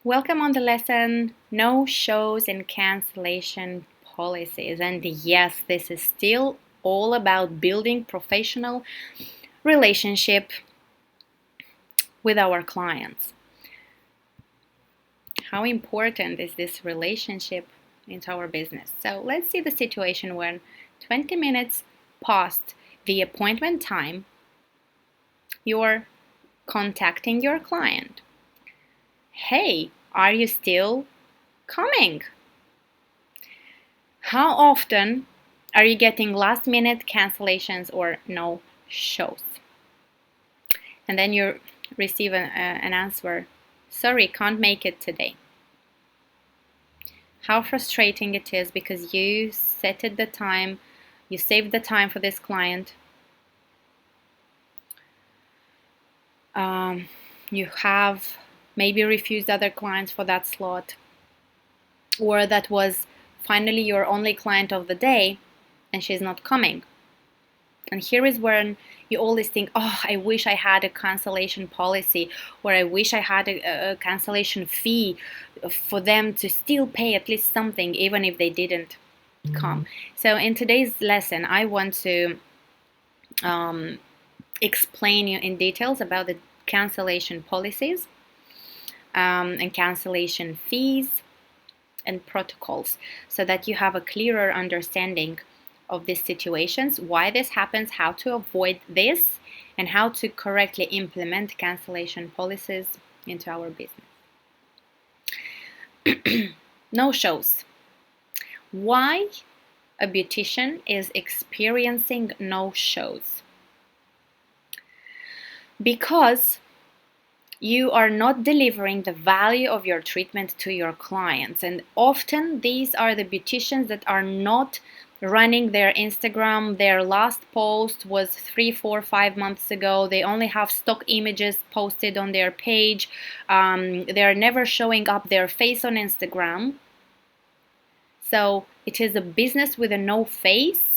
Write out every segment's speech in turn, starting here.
Welcome on the lesson, no shows and cancellation policies. And yes, this is still all about building professional relationship with our clients. How important is this relationship into our business? So let's see the situation when 20 minutes past the appointment time, you're contacting your client. Hey, are you still coming? How often are you getting last minute cancellations or no shows? And then you receive an answer, sorry, can't make it today. How frustrating it is because you set it the time, you saved the time for this client. You have maybe refused other clients for that slot, or that was finally your only client of the day and she's not coming. And here is when you always think, oh, I wish I had a cancellation policy, or I wish I had a cancellation fee for them to still pay at least something, even if they didn't come. So in today's lesson, I want to explain you in details about the cancellation policies and cancellation fees and protocols, so that you have a clearer understanding of these situations, why this happens, how to avoid this, and how to correctly implement cancellation policies into our business. No shows. Why a beautician is experiencing no shows? Because you are not delivering the value of your treatment to your clients. And often these are the beauticians that are not running their Instagram. Their last post was 3, 4, 5 months ago. They only have stock images posted on their page. They're never showing up their face on Instagram. So it is a business with a no face.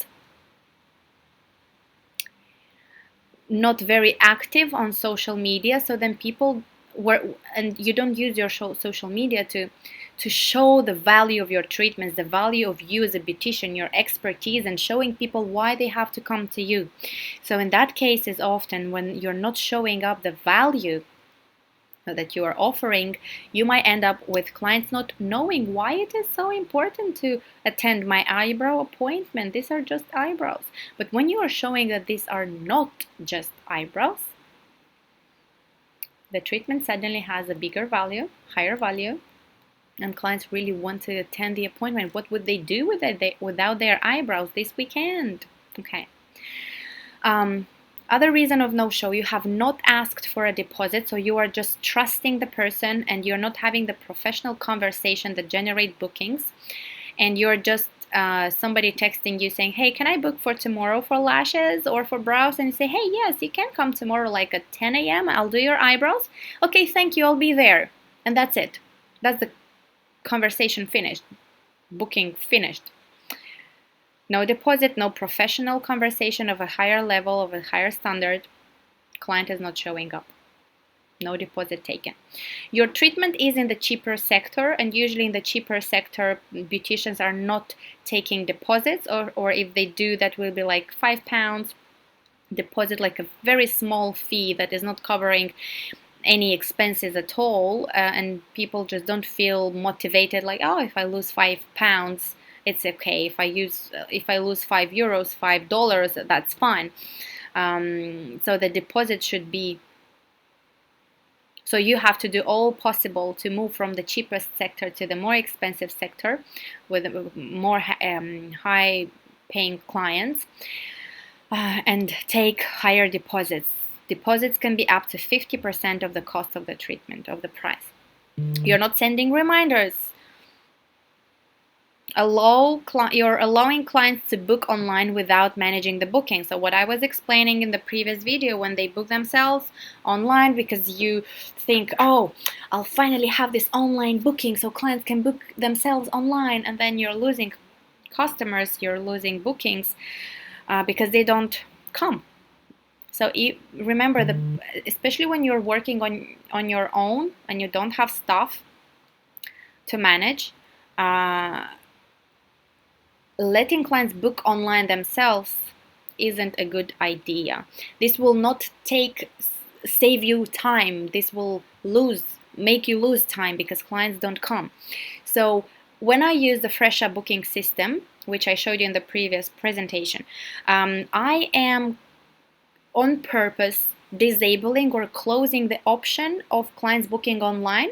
Not very active on social media, so then people and you don't use your social media to show the value of your treatments, the value of you as a beautician, your expertise, and showing people why they have to come to you. So in that case is often when you're not showing up the value that you are offering, you might end up with clients not knowing why it is so important to attend my eyebrow appointment. These are just eyebrows. But when you are showing that these are not just eyebrows, the treatment suddenly has a bigger value, higher value, and clients really want to attend the appointment. What would they do with it without their eyebrows this weekend? Okay. Other reason of no-show, you have not asked for a deposit, so you are just trusting the person and you're not having the professional conversation that generate bookings, and you're just somebody texting you saying, hey, can I book for tomorrow for lashes or for brows? And you say, hey, yes, you can come tomorrow like at 10 a.m. I'll do your eyebrows. Okay, thank you, I'll be there. And that's it. That's the conversation finished. Booking finished. No deposit, no professional conversation of a higher level, of a higher standard. Client is not showing up. No deposit taken. Your treatment is in the cheaper sector, and usually in the cheaper sector, beauticians are not taking deposits, or if they do, that will be like £5 deposit, like a very small fee that is not covering any expenses at all, and people just don't feel motivated, like, oh, if I lose £5, it's okay. If I lose €5, $5, that's fine. So the deposit should be. So you have to do all possible to move from the cheapest sector to the more expensive sector with more high-paying clients, and take higher deposits. Deposits can be up to 50% of the cost of the treatment, of the price. You're not sending reminders. You're allowing clients to book online without managing the booking. So what I was explaining in the previous video, when they book themselves online because you think, oh, I'll finally have this online booking so clients can book themselves online, and then you're losing customers, you're losing bookings because they don't come. So remember, especially when you're working on your own and you don't have staff, to manage. Letting clients book online themselves isn't a good idea. This will not save you time. This will make you lose time because clients don't come. So when I use the Fresha booking system, which I showed you in the previous presentation, I am on purpose disabling or closing the option of clients booking online,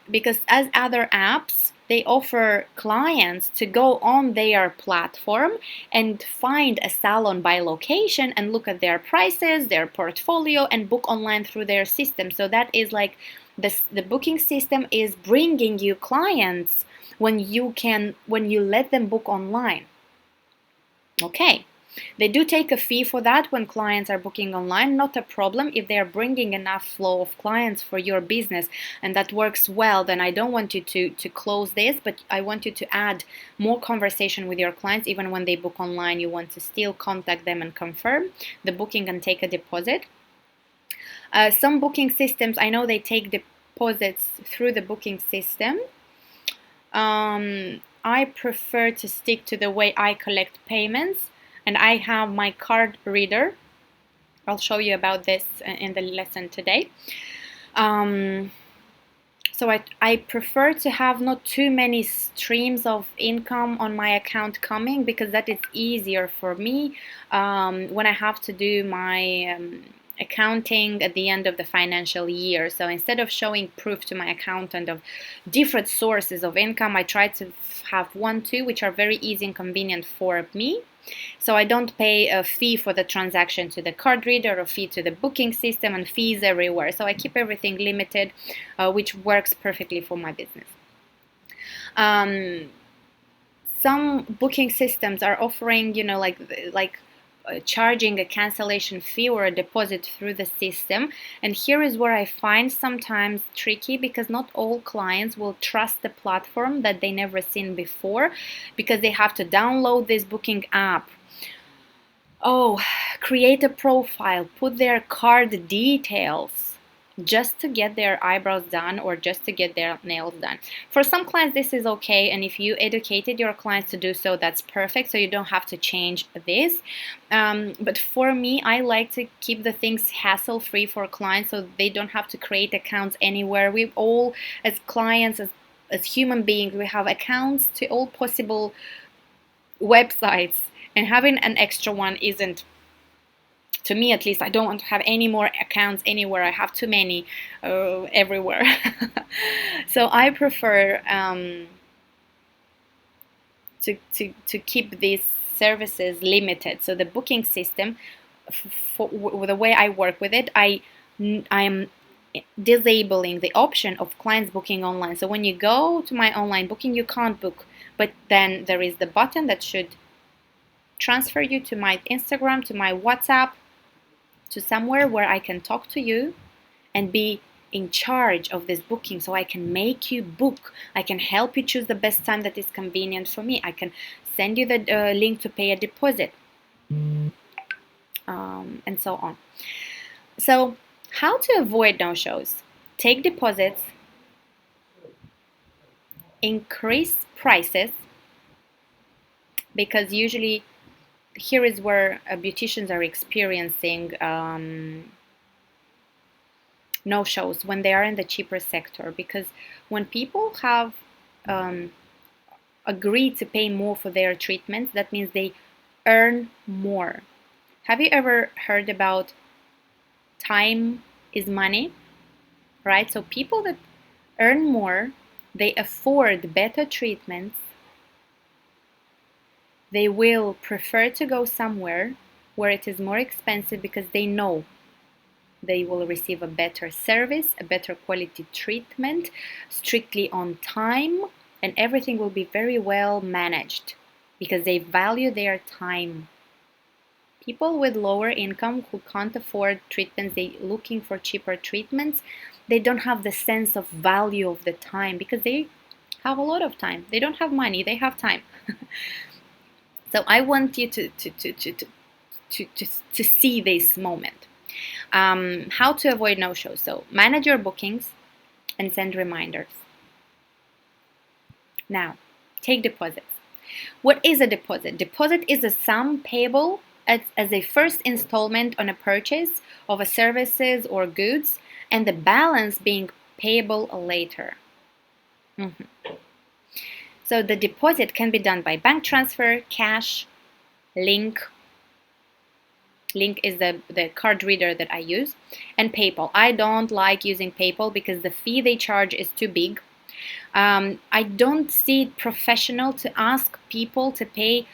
because as other apps, they offer clients to go on their platform and find a salon by location and look at their prices, their portfolio, and book online through their system. So that is like the booking system is bringing you clients when you let them book online. Okay. They do take a fee for that when clients are booking online, not a problem. If they are bringing enough flow of clients for your business and that works well, then I don't want you to close this, but I want you to add more conversation with your clients. Even when they book online, you want to still contact them and confirm the booking and take a deposit. Some booking systems, I know they take deposits through the booking system. I prefer to stick to the way I collect payments. And I have my card reader. I'll show you about this in the lesson today. So I prefer to have not too many streams of income on my account coming, because that is easier for me when I have to do my accounting at the end of the financial year. So instead of showing proof to my accountant of different sources of income, I try to have 1-2 which are very easy and convenient for me. So I don't pay a fee for the transaction to the card reader, or fee to the booking system, and fees everywhere. So I keep everything limited, which works perfectly for my business. Some booking systems are offering, like charging a cancellation fee or a deposit through the system. And here is where I find sometimes tricky, because not all clients will trust the platform that they never seen before, because they have to download this booking app, create a profile, put their card details just to get their eyebrows done or just to get their nails done. For some clients this is okay, and if you educated your clients to do so, that's perfect, so you don't have to change this. But for me, I like to keep the things hassle-free for clients, so they don't have to create accounts anywhere. We all, as clients, as human beings, we have accounts to all possible websites, and having an extra one isn't, to me at least, I don't want to have any more accounts anywhere. I have too many everywhere. So I prefer to keep these services limited. So the booking system, the way I work with it, I am disabling the option of clients booking online. So when you go to my online booking, you can't book, but then there is the button that should transfer you to my Instagram, to my WhatsApp, to somewhere where I can talk to you and be in charge of this booking, so I can make you book. I can help you choose the best time that is convenient for me. I can send you the link to pay a deposit, and so on. So how to avoid no-shows? Take deposits, increase prices, because usually here is where beauticians are experiencing no-shows, when they are in the cheaper sector. Because when people have agreed to pay more for their treatments, that means they earn more. Have you ever heard about time is money? Right? So people that earn more, they afford better treatments, they will prefer to go somewhere where it is more expensive, because they know they will receive a better service, a better quality treatment, strictly on time, and everything will be very well managed, because they value their time. People with lower income who can't afford treatments, they looking for cheaper treatments, they don't have the sense of value of the time, because they have a lot of time. They don't have money, they have time. So I want you to see this moment. How to avoid no-shows? So manage your bookings and send reminders. Now, take deposits. What is a deposit? Deposit is a sum payable as a first installment on a purchase of a services or goods, and the balance being payable later. So the deposit can be done by bank transfer, cash, link. Link is the card reader that I use, and PayPal. I don't like using PayPal because the fee they charge is too big. I don't see it professional to ask people to pay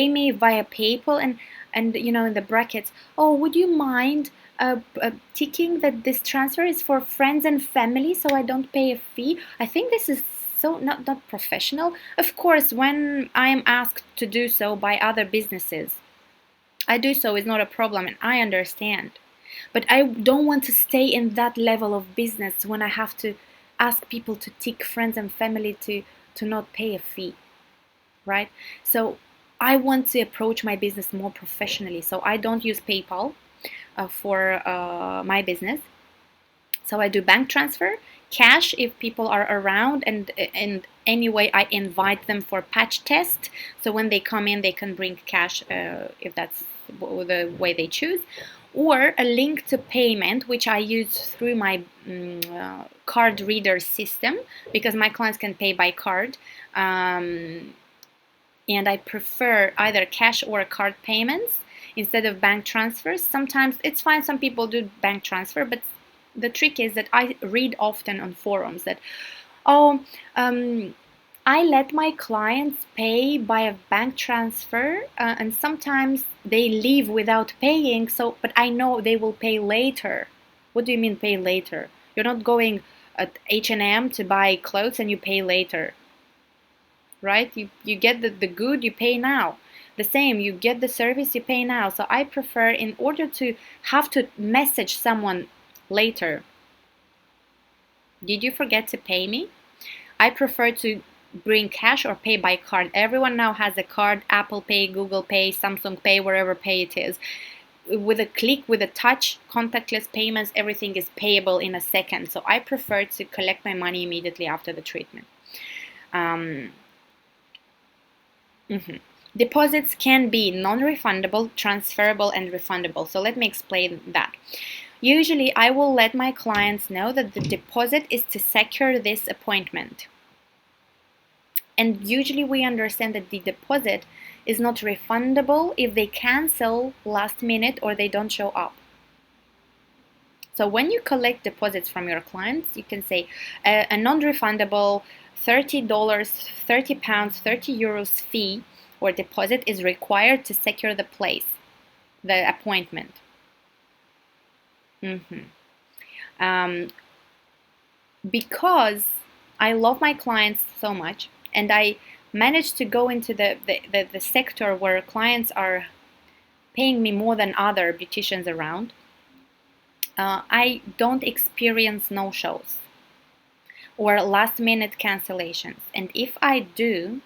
me via PayPal and in the brackets, oh, would you mind ticking that this transfer is for friends and family so I don't pay a fee? I think this is so not professional. Of course, when I am asked to do so by other businesses, I do so, is not a problem, and I understand. But I don't want to stay in that level of business when I have to ask people to tick friends and family to not pay a fee, right? So I want to approach my business more professionally. So I don't use PayPal for my business. So I do bank transfer, cash if people are around, and anyway I invite them for patch test. So when they come in, they can bring cash if that's the way they choose, or a link to payment, which I use through my card reader system because my clients can pay by card. And I prefer either cash or card payments instead of bank transfers. Sometimes it's fine, some people do bank transfer, but the trick is that I read often on forums that, I let my clients pay by a bank transfer, and sometimes they leave without paying, but I know they will pay later. What do you mean pay later? You're not going at H&M to buy clothes and you pay later, right? You get the good, you pay now. The same, you get the service, you pay now. So I prefer, in order to have to message someone later, did you forget to pay me? I prefer to bring cash or pay by card. Everyone now has a card, Apple Pay, Google Pay, Samsung Pay, wherever pay it is. With a click, with a touch, contactless payments, everything is payable in a second. So I prefer to collect my money immediately after the treatment. Deposits can be non-refundable, transferable, and refundable. So let me explain that. Usually I will let my clients know that the deposit is to secure this appointment. And usually we understand that the deposit is not refundable if they cancel last minute or they don't show up. So when you collect deposits from your clients, you can say a non-refundable $30, 30 pounds, 30 euros fee or deposit is required to secure the place, the appointment. Because I love my clients so much, and I managed to go into the sector where clients are paying me more than other beauticians around, I don't experience no-shows or last-minute cancellations. And if I do,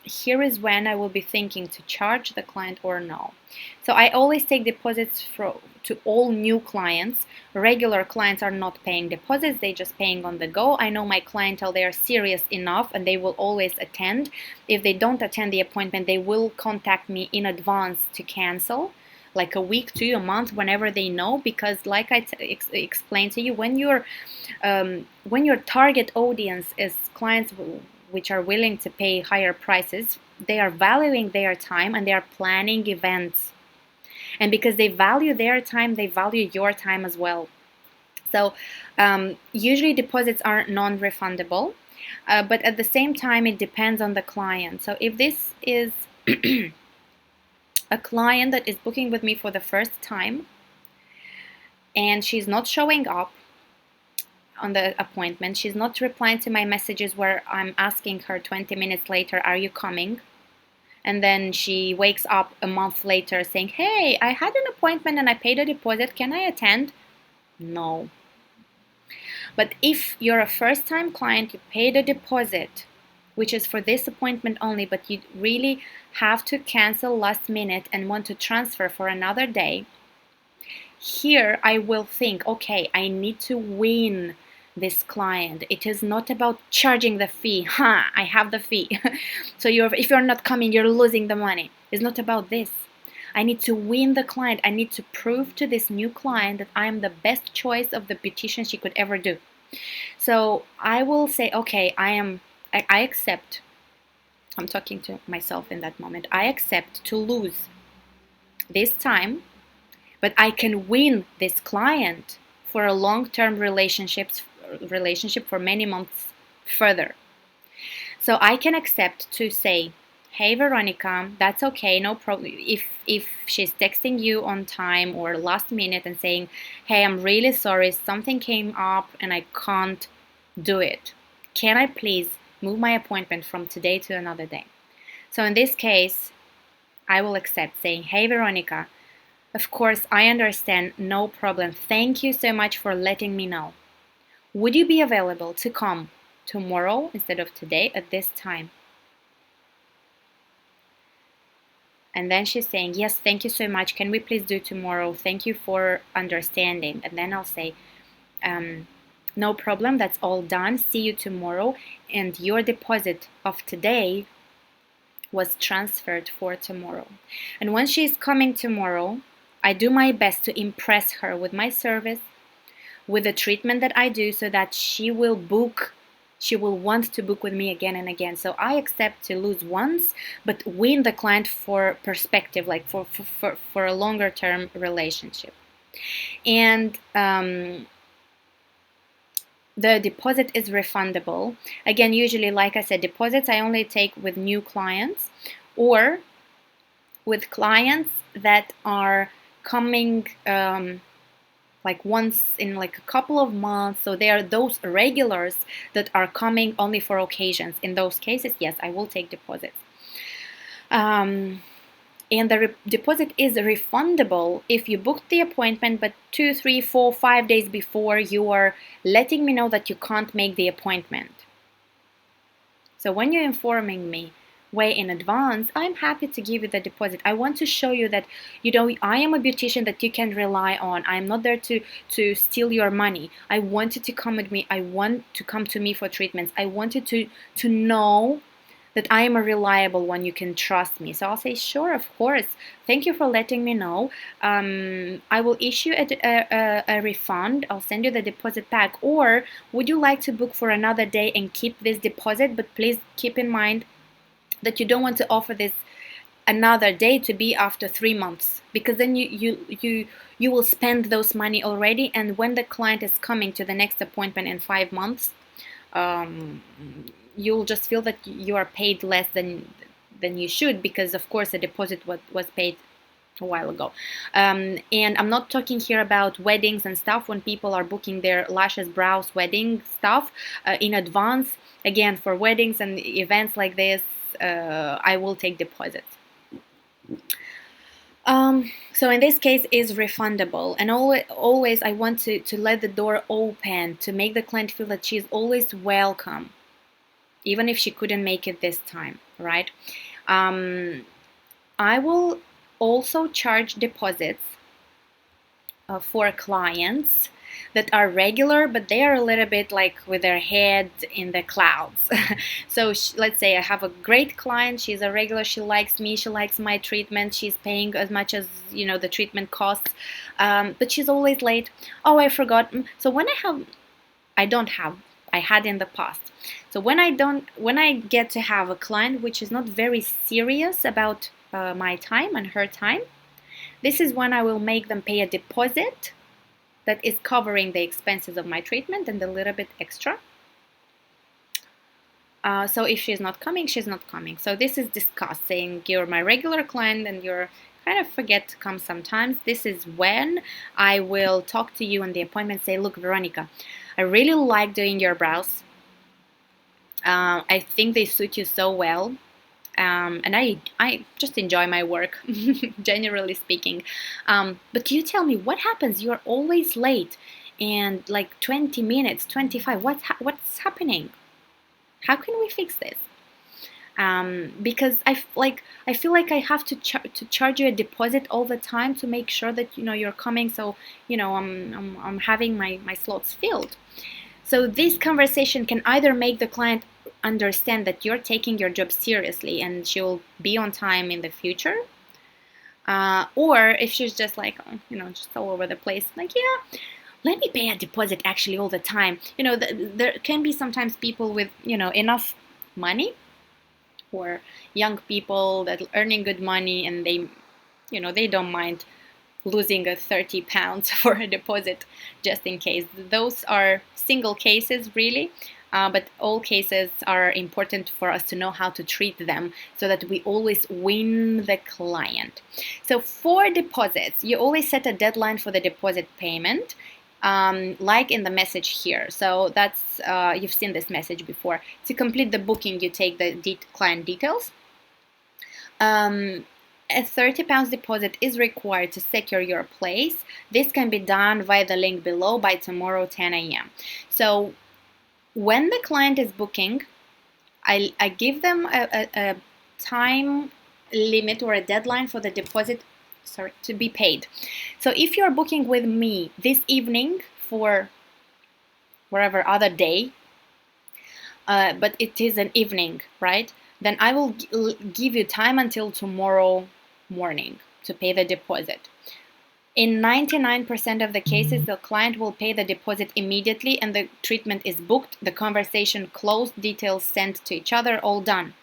here is when I will be thinking to charge the client or no. So I always take deposits to all new clients. Regular clients are not paying deposits, they're just paying on the go. I know my clientele, they are serious enough and they will always attend. If they don't attend the appointment, they will contact me in advance to cancel, like a week to a month, whenever they know, because like I explained to you, when your target audience is clients which are willing to pay higher prices, they are valuing their time and they are planning events. And because they value their time, they value your time as well. So usually deposits are non-refundable, but at the same time, it depends on the client. So if this is a client that is booking with me for the first time and she's not showing up on the appointment, she's not replying to my messages where I'm asking her 20 minutes later, are you coming? And then she wakes up a month later saying, hey, I had an appointment and I paid a deposit, can I attend? No. But if you're a first-time client, you paid a deposit, which is for this appointment only, but you really have to cancel last minute and want to transfer for another day, here I will think, okay, I need to win this client. It is not about charging the fee. I have the fee. So if you're not coming, you're losing the money. It's not about this. I need to win the client. I need to prove to this new client that I am the best choice of the beautician she could ever do. So I will say, okay, I accept. I'm talking to myself in that moment. I accept to lose this time, but I can win this client for a long-term relationship for many months further. So I can accept to say, hey Veronica, that's okay, no problem. If she's texting you on time or last minute and saying, hey, I'm really sorry, something came up and I can't do it. Can I please move my appointment from today to another day? So in this case, I will accept saying, hey Veronica, of course I understand, no problem. Thank you so much for letting me know. Would you be available to come tomorrow instead of today at this time? And then she's saying, yes, thank you so much. Can we please do tomorrow? Thank you for understanding. And then I'll say, no problem, that's all done. See you tomorrow. And your deposit of today was transferred for tomorrow. And when she's coming tomorrow, I do my best to impress her with my service, with the treatment that I do, so that she will want to book with me again and again. So I accept to lose once, but win the client for perspective, like for a longer term relationship. And the deposit is refundable. Again, usually, like I said, deposits I only take with new clients or with clients that are coming like once in like a couple of months. So they are those regulars that are coming only for occasions. In those cases, yes, I will take deposits. And the deposit is refundable if you booked the appointment, but 2, 3, 4, 5 days before you are letting me know that you can't make the appointment. So when you're informing me way in advance, I'm happy to give you the deposit. I want to show you that, I am a beautician that you can rely on. I'm not there to steal your money. I want you to come with me. I want to come to me for treatments. I want you to know that I am a reliable one, you can trust me. So I'll say, sure, of course. Thank you for letting me know. I will issue a refund. I'll send you the deposit back. Or would you like to book for another day and keep this deposit? But please keep in mind that you don't want to offer this another day to be after 3 months, because then you will spend those money already. And when the client is coming to the next appointment in 5 months, you'll just feel that you are paid less than you should, because of course the deposit was paid a while ago. And I'm not talking here about weddings and stuff, when people are booking their lashes, brows, wedding stuff in advance. Again, for weddings and events like this, I will take deposits. So in this case is refundable, and always I want to let the door open to make the client feel that she's always welcome, even if she couldn't make it this time, right? I will also charge deposits for clients that are regular, but they are a little bit like with their head in the clouds. So let's say I have a great client, she's a regular, she likes me, she likes my treatment, she's paying as much as the treatment costs, but she's always late. Oh, I forgot. So when I had in the past. So when I get to have a client which is not very serious about my time and her time, this is when I will make them pay a deposit that is covering the expenses of my treatment and a little bit extra. So if she's not coming, she's not coming. So this is discussed, saying you're my regular client and you're kind of forget to come sometimes. This is when I will talk to you on the appointment, say, look, Veronica, I really like doing your brows. I think they suit you so well. And I just enjoy my work, generally speaking. But you tell me, what happens? You're always late, and like 20 minutes, 25. What's happening? How can we fix this? Because I feel like I have to charge you a deposit all the time to make sure that you're coming. So I'm having my slots filled. So this conversation can either make the client understand that you're taking your job seriously and she will be on time in the future, or if she's just like, just all over the place, like, yeah, let me pay a deposit actually all the time. There can be sometimes people with, enough money, or young people that earning good money, and they don't mind losing a 30 pounds for a deposit just in case. Those are single cases, really. But all cases are important for us to know how to treat them so that we always win the client. So for deposits, you always set a deadline for the deposit payment, like in the message here. So that's, you've seen this message before. To complete the booking, you take the client details. A 30 pounds deposit is required to secure your place. This can be done via the link below by tomorrow 10 a.m. So when the client is booking, I give them a time limit or a deadline for the deposit to be paid. So if you're booking with me this evening for whatever other day, but it is an evening, right? Then I will give you time until tomorrow morning to pay the deposit. In 99% of the cases, the client will pay the deposit immediately and the treatment is booked, the conversation closed, details sent to each other, all done.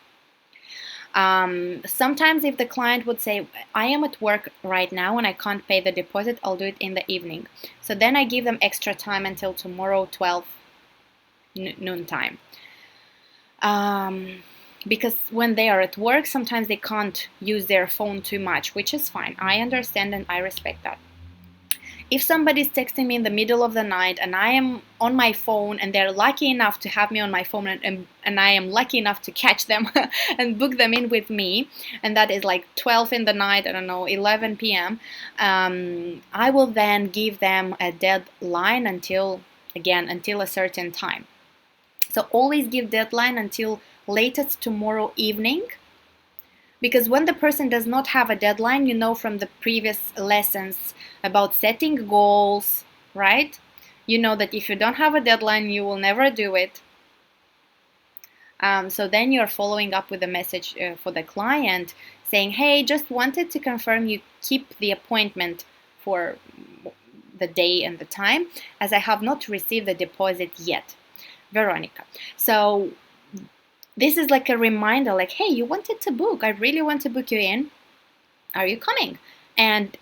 Sometimes if the client would say, I am at work right now and I can't pay the deposit, I'll do it in the evening. So then I give them extra time until tomorrow 12 noon time. Because when they are at work, sometimes they can't use their phone too much, which is fine. I understand and I respect that. If somebody's texting me in the middle of the night and I am on my phone and they're lucky enough to have me on my phone, and I am lucky enough to catch them and book them in with me, and that is like 12 in the night, 11 p.m., I will then give them a deadline until a certain time. So always give deadline until latest tomorrow evening, because when the person does not have a deadline, from the previous lessons about setting goals, right? You know that if you don't have a deadline, you will never do it. So then you're following up with a message for the client saying, hey, just wanted to confirm you keep the appointment for the day and the time, as I have not received the deposit yet. Veronica. So this is like a reminder, like, hey, you wanted to book. I really want to book you in. Are you coming? And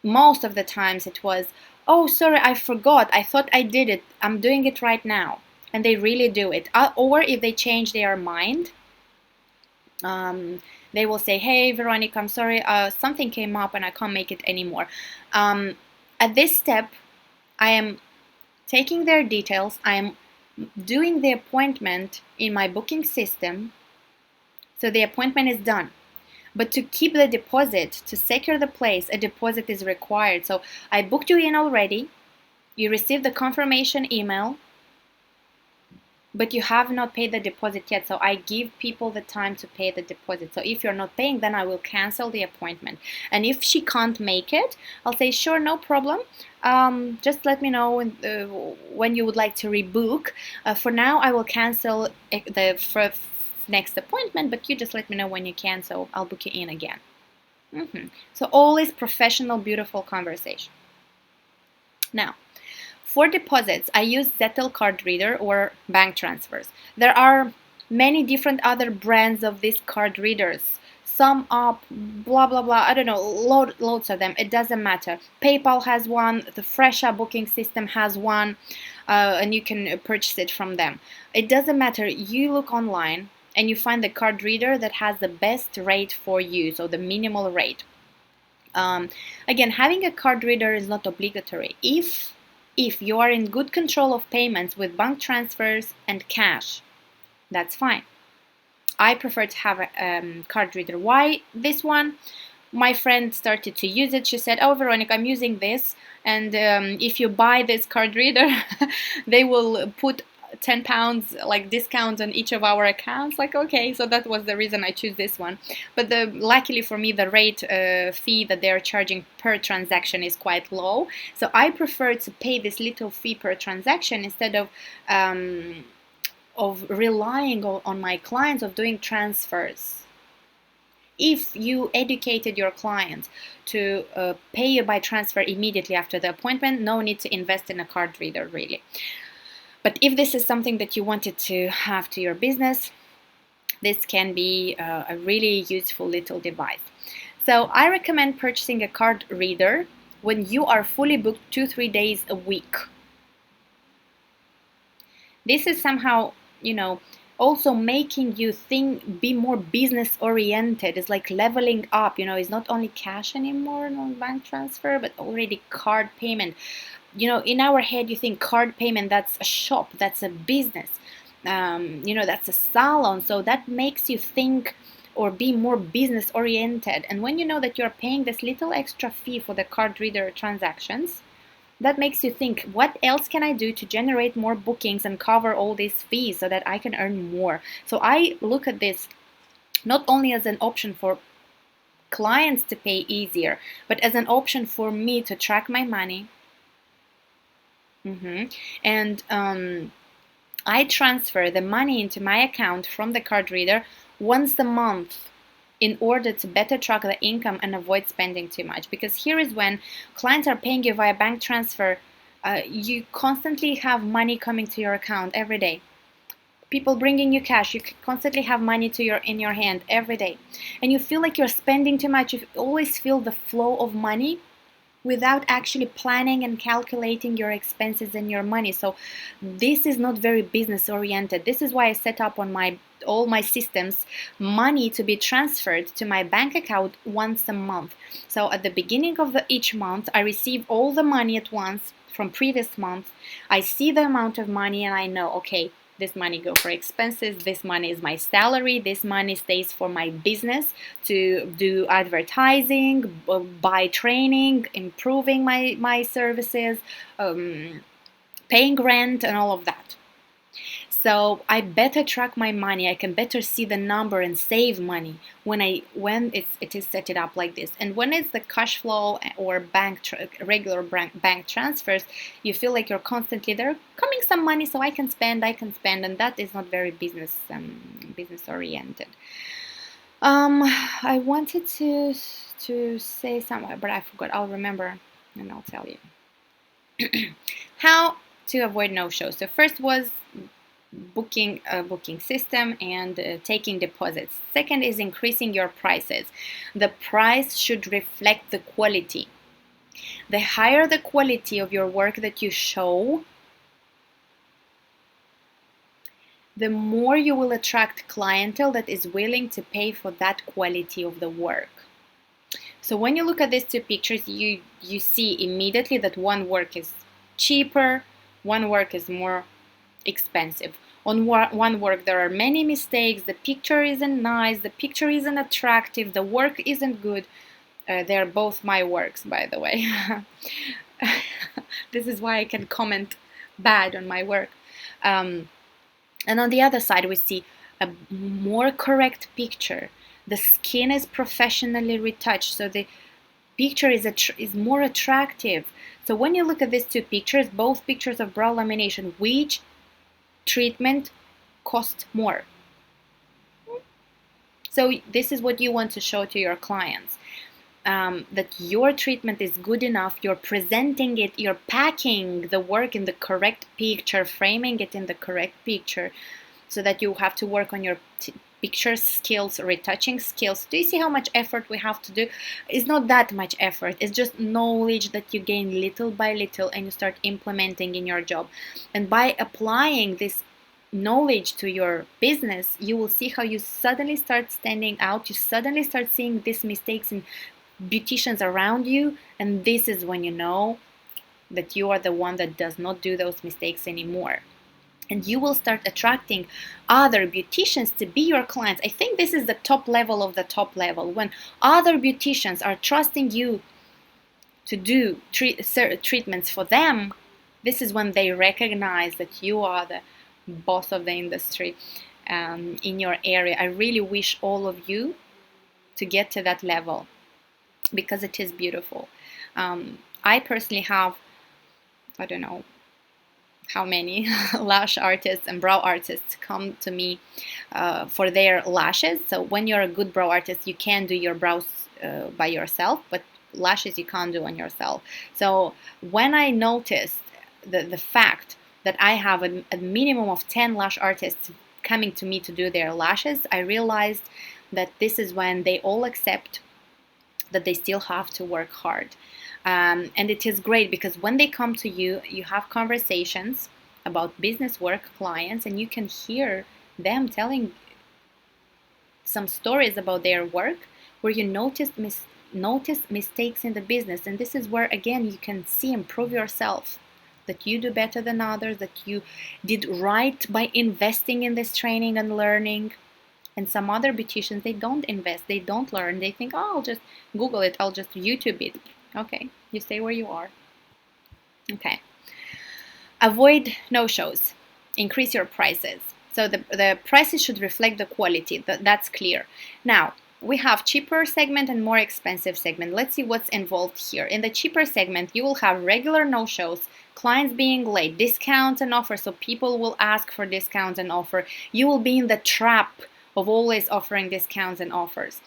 most of the times it was, oh, sorry, I forgot. I thought I did it. I'm doing it right now. And they really do it. Or if they change their mind, they will say, hey, Veronica, I'm sorry, something came up and I can't make it anymore. At this step, I am taking their details. I am doing the appointment in my booking system, so the appointment is done. But to keep the deposit, to secure the place, a deposit is required. So I booked you in already, you received the confirmation email, but you have not paid the deposit yet. So I give people the time to pay the deposit. So if you're not paying, then I will cancel the appointment. And if she can't make it, I'll say, sure, no problem. Just let me know when you would like to rebook. For now, I will cancel the next appointment, but you just let me know when you can, so I'll book you in again. So always professional, beautiful conversation. Now, for deposits, I use Zettel card reader or bank transfers. There are many different other brands of these card readers. Sum Up, blah, blah, blah. I don't know, loads of them. It doesn't matter. PayPal has one. The Fresha booking system has one. And you can purchase it from them. It doesn't matter. You look online and you find the card reader that has the best rate for you, so the minimal rate. Again, having a card reader is not obligatory. If you are in good control of payments with bank transfers and cash, that's fine. I prefer to have a card reader. Why this one? My friend started to use it. She said, oh, Veronica, I'm using this. And if you buy this card reader, they will put £10 like discount on each of our accounts. Like, okay, so that was the reason I choose this one. But luckily for me, the rate fee that they're charging per transaction is quite low. So I prefer to pay this little fee per transaction instead of relying on my clients of doing transfers. If you educated your clients to pay you by transfer immediately after the appointment, no need to invest in a card reader, really. But if this is something that you wanted to have to your business, this can be a really useful little device. So I recommend purchasing a card reader when you are fully booked 2-3 days a week. This is somehow, also making you be more business oriented. It's like leveling up, it's not only cash anymore, no bank transfer, but already card payment. In our head, you think card payment, that's a shop, that's a business, that's a salon. So that makes you think or be more business oriented. And when you know that you're paying this little extra fee for the card reader transactions, that makes you think, what else can I do to generate more bookings and cover all these fees so that I can earn more? So I look at this not only as an option for clients to pay easier, but as an option for me to track my money. And I transfer the money into my account from the card reader once a month in order to better track the income and avoid spending too much. Because here is when clients are paying you via bank transfer, you constantly have money coming to your account every day. People bringing you cash, you constantly have money in your hand every day. And you feel like you're spending too much. You always feel the flow of money without actually planning and calculating your expenses and your money. So this is not very business oriented. This is why I set up on all my systems money to be transferred to my bank account once a month. So at the beginning of each month, I receive all the money at once from previous month. I see the amount of money and I know, okay, this money go for expenses, this money is my salary, this money stays for my business to do advertising, buy training, improving my services, paying rent and all of that. So I better track my money. I can better see the number and save money when it is set it up like this. And when it's the cash flow or regular bank transfers, you feel like you're constantly there coming some money, so I can spend, and that is not very business oriented. I wanted to say something, but I forgot. I'll remember and I'll tell you. How to avoid no-shows. So first was booking system and taking deposits. Second is increasing your prices. The price should reflect the quality. The higher the quality of your work that you show, the more you will attract clientele that is willing to pay for that quality of the work. So when you look at these two pictures, you see immediately that one work is cheaper, one work is more expensive. On one work there are many mistakes, the picture isn't nice, the picture isn't attractive, the work isn't good. They're both my works, by the way. This is why I can comment bad on my work. And on the other side we see a more correct picture. The skin is professionally retouched, so the picture is more attractive. So when you look at these two pictures, both pictures of brow lamination, which treatment cost more? So this is what you want to show to your clients, that your treatment is good enough, you're presenting it, you're packing the work in the correct picture, framing it in the correct picture, so that you have to work on your picture skills, retouching skills. Do you see how much effort we have to do? It's not that much effort. It's just knowledge that you gain little by little and you start implementing in your job. And by applying this knowledge to your business, you will see how you suddenly start standing out. You suddenly start seeing these mistakes in beauticians around you, and this is when you know that you are the one that does not do those mistakes anymore. And you will start attracting other beauticians to be your clients. I think this is the top level of the top level. When other beauticians are trusting you to do treatments for them, this is when they recognize that you are the boss of the industry in your area. I really wish all of you to get to that level because it is beautiful. I personally have, I don't know how many lash artists and brow artists come to me for their lashes. So when you're a good brow artist, you can do your brows by yourself, but lashes you can't do on yourself. So when I noticed the fact that I have a minimum of 10 lash artists coming to me to do their lashes, I realized that this is when they all accept that they still have to work hard. And it is great because when they come to you, you have conversations about business work, clients, and you can hear them telling some stories about their work where you notice mistakes in the business. And this is where, again, you can see and prove yourself that you do better than others, that you did right by investing in this training and learning. And some other beauticians, they don't invest, they don't learn. They think, oh, I'll just Google it, I'll just YouTube it. Okay, you stay where you are. Okay. Avoid no-shows. Increase your prices. So the prices should reflect the quality. That's clear. Now, we have cheaper segment and more expensive segment. Let's see what's involved here. In the cheaper segment, you will have regular no-shows, clients being late, discounts and offers. So people will ask for discounts and offer. You will be in the trap of always offering discounts and offers.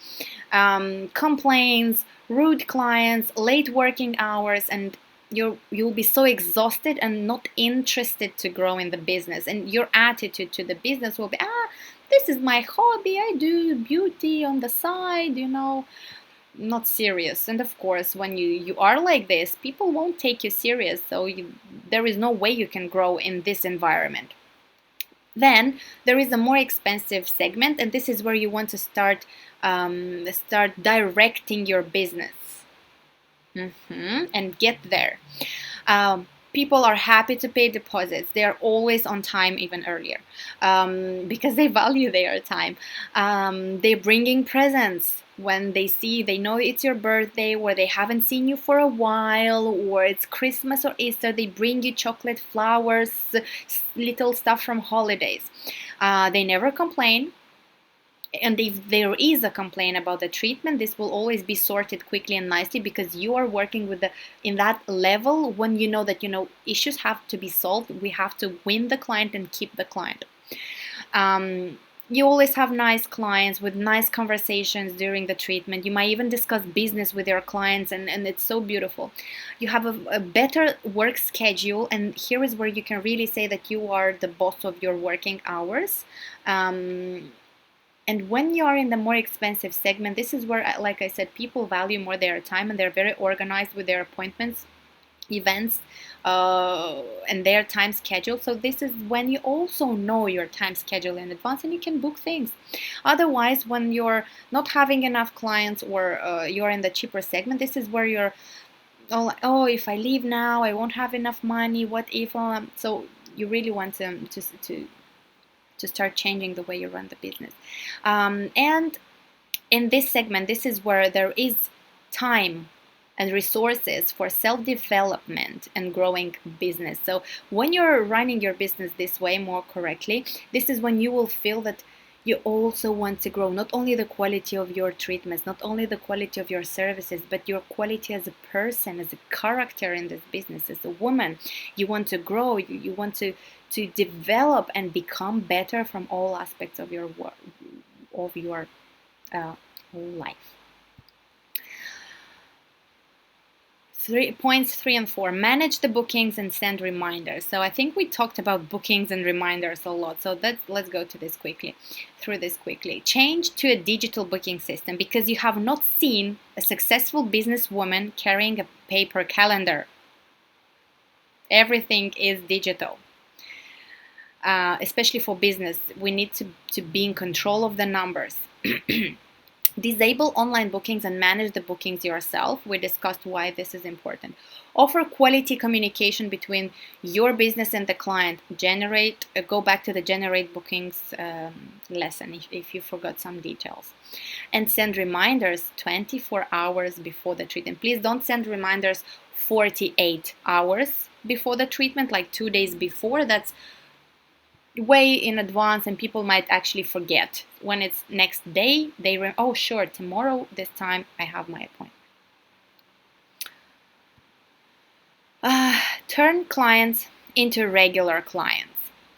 Complaints, rude clients, late working hours, and you'll be so exhausted and not interested to grow in the business. And your attitude to the business will be, this is my hobby, I do beauty on the side, not serious. And of course, when you are like this, people won't take you serious. So there is no way you can grow in this environment. Then there is a more expensive segment, and this is where you want to start directing your business and get there. People are happy to pay deposits. They are always on time, even earlier, because they value their time. They're bringing presents when they know it's your birthday, or they haven't seen you for a while, or it's Christmas or Easter. They bring you chocolate, flowers, little stuff from holidays. They never complain. And if there is a complaint about the treatment, this will always be sorted quickly and nicely because you are working in that level when you know that issues have to be solved. We have to win the client and keep the client. You always have nice clients with nice conversations during the treatment. You might even discuss business with your clients, and it's so beautiful. You have a better work schedule, and here is where you can really say that you are the boss of your working hours. And when you are in the more expensive segment, this is where, like I said, people value more their time, and they're very organized with their appointments, events, and their time schedule. So this is when you also know your time schedule in advance and you can book things. Otherwise, when you're not having enough clients, or you're in the cheaper segment, this is where you're, oh, if I leave now, I won't have enough money. What if? So you really want to start changing the way you run the business. And in this segment, this is where there is time and resources for self-development and growing business. So when you're running your business this way more correctly, this is when you will feel that you also want to grow not only the quality of your treatments, not only the quality of your services, but your quality as a person, as a character in this business, as a woman. You want to grow, you want to develop and become better from all aspects of your work, of your life. Points 3 and 4. Manage the bookings and send reminders. So I think we talked about bookings and reminders a lot. So let's go to this quickly, through this quickly. Change to a digital booking system because you have not seen a successful businesswoman carrying a paper calendar. Everything is digital. Especially for business, we need to be in control of the numbers. Disable online bookings and manage the bookings yourself. We discussed why this is important. Offer quality communication between your business and the client. Go back to the generate bookings lesson if you forgot some details. And send reminders 24 hours before the treatment. Please don't send reminders 48 hours before the treatment, like 2 days before. That's way in advance, and people might actually forget. When it's next day, oh sure, tomorrow this time I have my appointment. Turn clients into regular clients.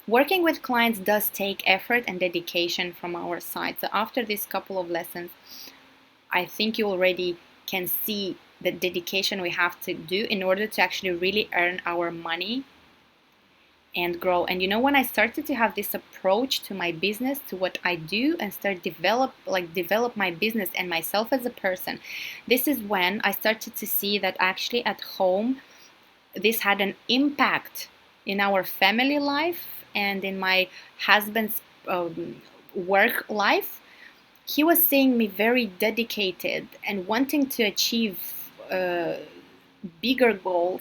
Working with clients does take effort and dedication from our side. So after this couple of lessons, I think you already can see the dedication we have to do in order to actually really earn our money and grow. And when I started to have this approach to my business, to what I do, and start develop my business and myself as a person, this is when I started to see that actually at home this had an impact in our family life and in my husband's work life. He was seeing me very dedicated and wanting to achieve bigger goals,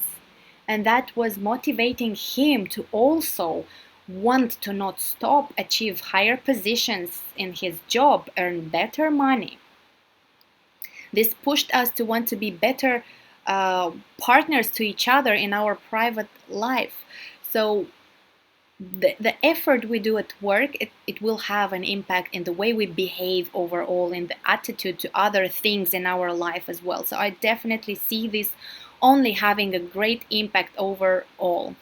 and that was motivating him to also want to not stop, achieve higher positions in his job, earn better money. This pushed us to want to be better partners to each other in our private life. So the effort we do at work, it will have an impact in the way we behave overall, in the attitude to other things in our life as well. So I definitely see this only having a great impact overall.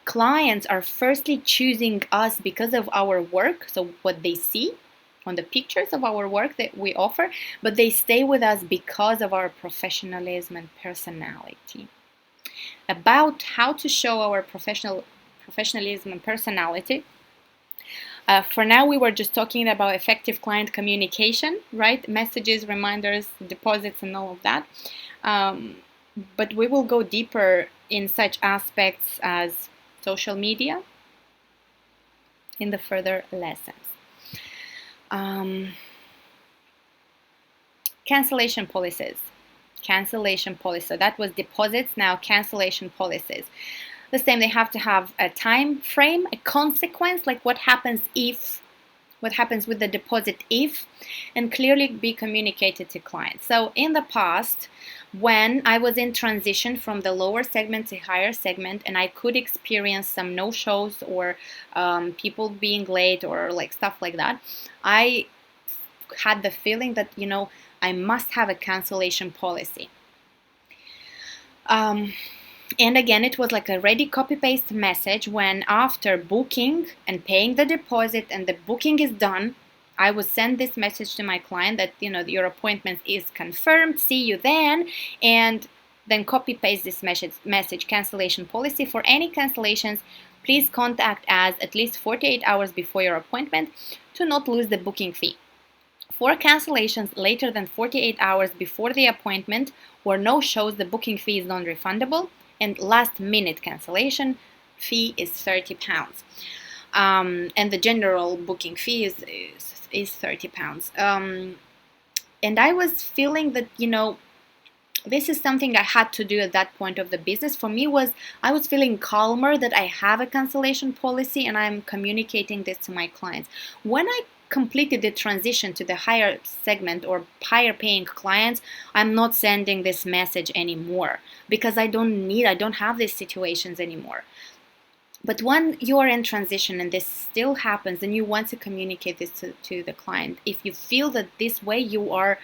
Clients are firstly choosing us because of our work, so what they see on the pictures of our work that we offer, but they stay with us because of our professionalism and personality. About how to show our professionalism and personality. For now, we were just talking about effective client communication, right? Messages, reminders, deposits, and all of that. But we will go deeper in such aspects as social media in the further lessons. Cancellation policies. Cancellation policy. So that was deposits, now cancellation policies. The same, they have to have a time frame, a consequence, like what happens with the deposit if, and clearly be communicated to clients. So in the past, when I was in transition from the lower segment to higher segment, and I could experience some no-shows or people being late or like stuff like that, I had the feeling that I must have a cancellation policy. And again, it was like a ready copy-paste message when after booking and paying the deposit and the booking is done, I would send this message to my client that, your appointment is confirmed, see you then, and then copy-paste this message, cancellation policy. For any cancellations, please contact us at least 48 hours before your appointment to not lose the booking fee. For cancellations later than 48 hours before the appointment or no shows, the booking fee is non-refundable, and last minute cancellation fee is £30. And the general booking fee is £30. And I was feeling that, this is something I had to do at that point of the business. For me, I was feeling calmer that I have a cancellation policy and I'm communicating this to my clients. When I completed the transition to the higher segment or higher paying clients, I'm not sending this message anymore because I don't have these situations anymore. But when you are in transition and this still happens, then you want to communicate this to the client. If you feel that this way you are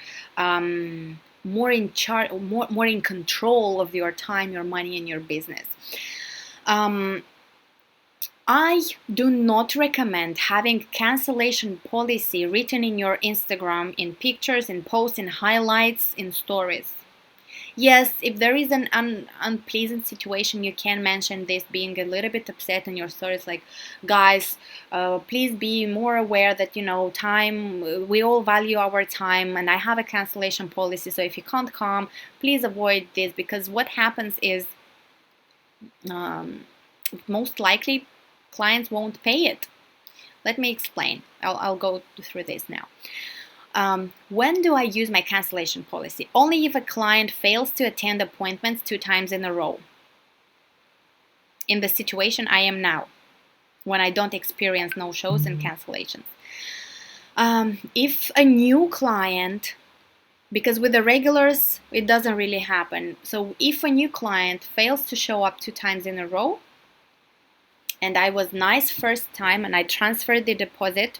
more in charge, more in control of your time, your money, and your business. I do not recommend having cancellation policy written in your Instagram, in pictures, in posts, in highlights, in stories. Yes, if there is an unpleasant situation, you can mention this, being a little bit upset in your stories, like, guys, please be more aware that, time, we all value our time, and I have a cancellation policy, so if you can't come, please avoid this, because what happens is, most likely, clients won't pay it. Let me explain. I'll go through this now. When do I use my cancellation policy? Only if a client fails to attend appointments 2 times in a row. In the situation I am now, when I don't experience no-shows and cancellations. If a new client, because with the regulars, it doesn't really happen. So if a new client fails to show up 2 times in a row, and I was nice first time and I transferred the deposit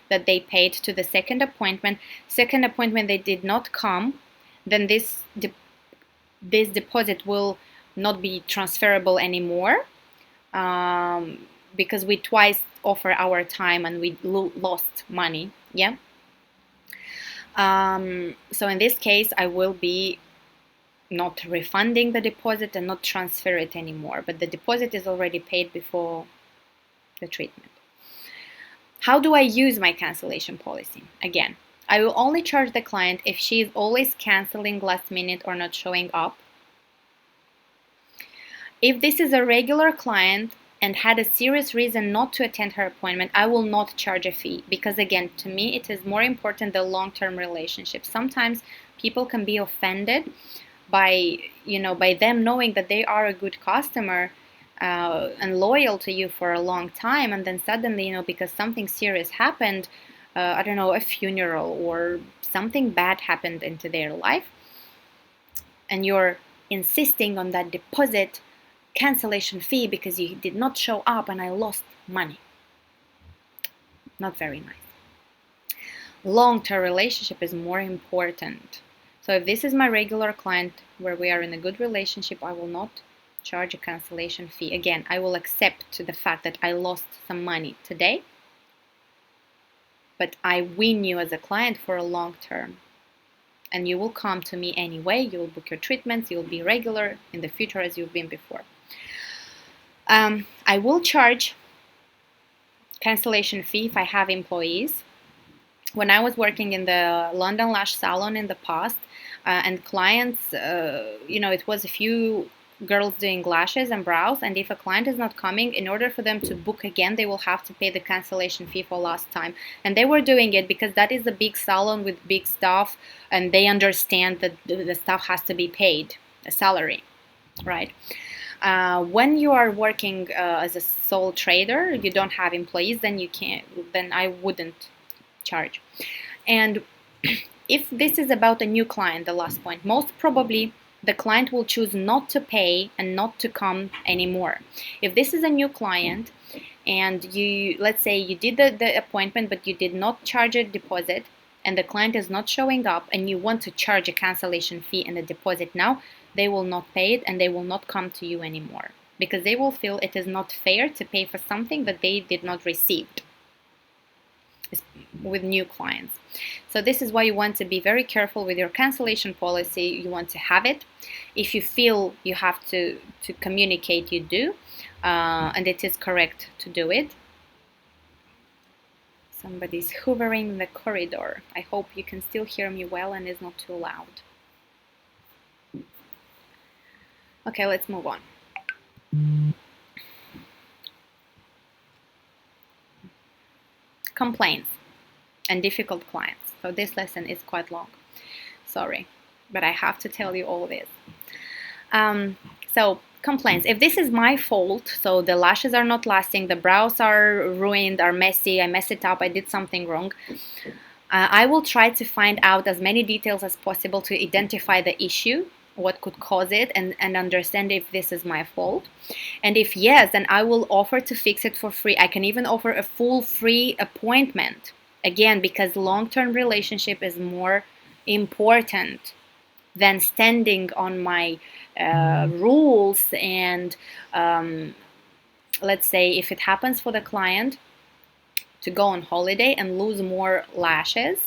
that they paid to the second appointment. Second appointment they did not come, then this deposit will not be transferable anymore, because we twice offer our time and we lost money. Yeah. So in this case, I will be not refunding the deposit and not transfer it anymore, but the deposit is already paid before the treatment. How do I use my cancellation policy? Again, I will only charge the client if she is always canceling last minute or not showing up. If this is a regular client and had a serious reason not to attend her appointment, I will not charge a fee, because again, to me, it is more important the long-term relationship. Sometimes people can be offended by them knowing that they are a good customer and loyal to you for a long time, and then suddenly, because something serious happened, I don't know, a funeral or something bad happened into their life, and you're insisting on that deposit cancellation fee because you did not show up and I lost money. Not very nice. Long-term relationship is more important. So if this is my regular client where we are in a good relationship, I will not charge a cancellation fee. Again, I will accept the fact that I lost some money today, but I win you as a client for a long term. And you will come to me anyway, you will book your treatments, you'll be regular in the future as you've been before. I will charge cancellation fee if I have employees. When I was working in the London Lash Salon in the past, and clients, it was a few girls doing lashes and brows, and if a client is not coming, in order for them to book again, they will have to pay the cancellation fee for last time. And they were doing it because that is a big salon with big staff, and they understand that the staff has to be paid a salary, right? When you are working as a sole trader, you don't have employees, then I wouldn't charge. And if this is about a new client, the last point, most probably the client will choose not to pay and not to come anymore. If this is a new client and let's say you did the appointment but you did not charge a deposit and the client is not showing up and you want to charge a cancellation fee and a deposit now, they will not pay it and they will not come to you anymore, because they will feel it is not fair to pay for something that they did not receive with new clients. So this is why you want to be very careful with your cancellation policy. You want to have it. If you feel you have to communicate, you do, and it is correct to do it. Somebody's hoovering in the corridor. I hope you can still hear me well and is not too loud. Okay, let's move on. Complaints and difficult clients. So this lesson is quite long. Sorry, but I have to tell you all this. So complaints. If this is my fault, so the lashes are not lasting, the brows are ruined, are messy, I messed it up, I did something wrong, I will try to find out as many details as possible to identify the issue, what could cause it, and understand if this is my fault. And if yes, then I will offer to fix it for free. I can even offer a full free appointment. Again, because long-term relationship is more important than standing on my rules. And let's say if it happens for the client to go on holiday and lose more lashes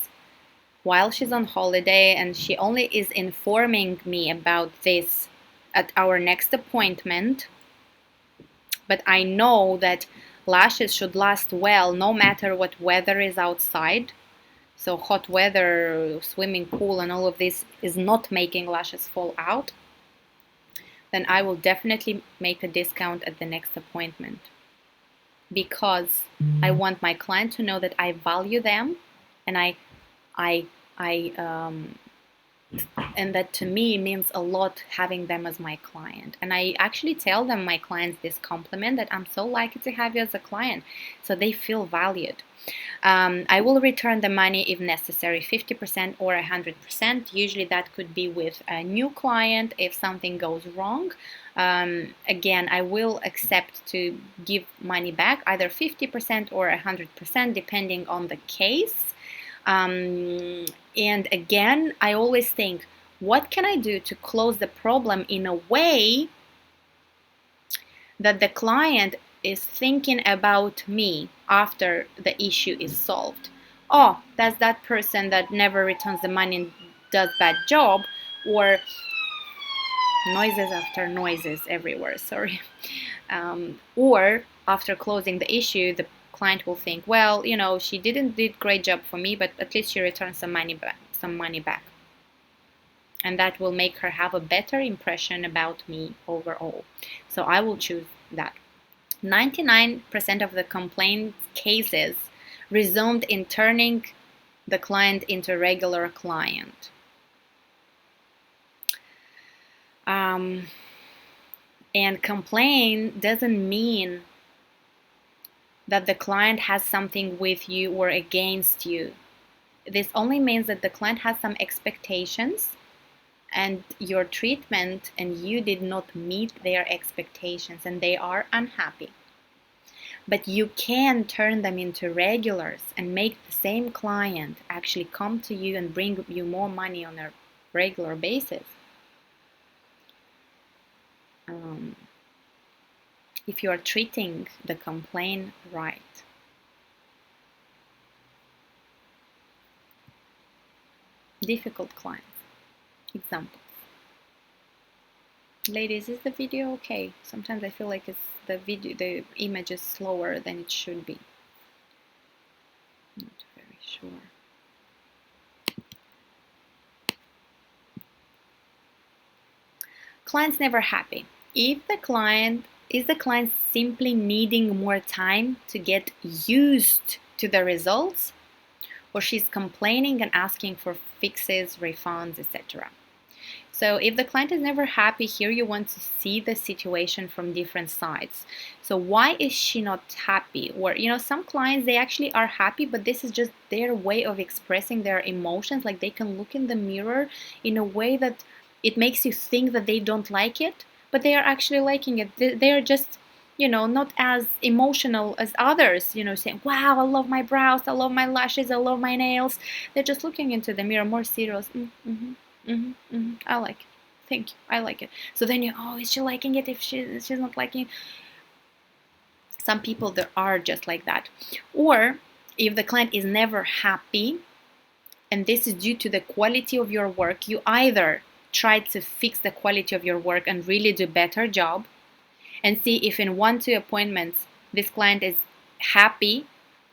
while she's on holiday, and she only is informing me about this at our next appointment, but I know that lashes should last well no matter what weather is outside. So hot weather, swimming pool and all of this is not making lashes fall out, then I will definitely make a discount at the next appointment, because I want my client to know that I value them, and and that to me means a lot having them as my client. And I actually tell them, my clients, this compliment, that I'm so lucky to have you as a client, so they feel valued. I will return the money if necessary, 50% or 100%. Usually that could be with a new client if something goes wrong. Again, I will accept to give money back, either 50% or 100%, depending on the case. And again, I always think, what can I do to close the problem in a way that the client is thinking about me after the issue is solved? Oh, that's that person that never returns the money and does bad job, or noises after noises everywhere, sorry. Or after closing the issue, the client will think, well, she didn't did great job for me, but at least she returned some money back. And that will make her have a better impression about me overall. So I will choose that. 99% of the complaint cases resumed in turning the client into a regular client. And complain doesn't mean that the client has something with you or against you. This only means that the client has some expectations and your treatment and you did not meet their expectations and they are unhappy. But you can turn them into regulars and make the same client actually come to you and bring you more money on a regular basis. If you are treating the complaint right. Difficult clients. Examples. Ladies, is the video okay? Sometimes I feel like the image is slower than it should be. Not very sure. Client's never happy. If the client simply needing more time to get used to the results, or she's complaining and asking for fixes, refunds, etc. So if the client is never happy, here you want to see the situation from different sides. So why is she not happy? Or, some clients, they actually are happy, but this is just their way of expressing their emotions. Like they can look in the mirror in a way that it makes you think that they don't like it, but they are actually liking it. They're just, not as emotional as others, saying, wow, I love my brows, I love my lashes, I love my nails. They're just looking into the mirror more serious. I like it. Thank you. I like it. So then is she liking it if she's not liking it? Some people there are just like that. Or if the client is never happy, and this is due to the quality of your work, you either try to fix the quality of your work and really do a better job and see if in 1-2 appointments this client is happy.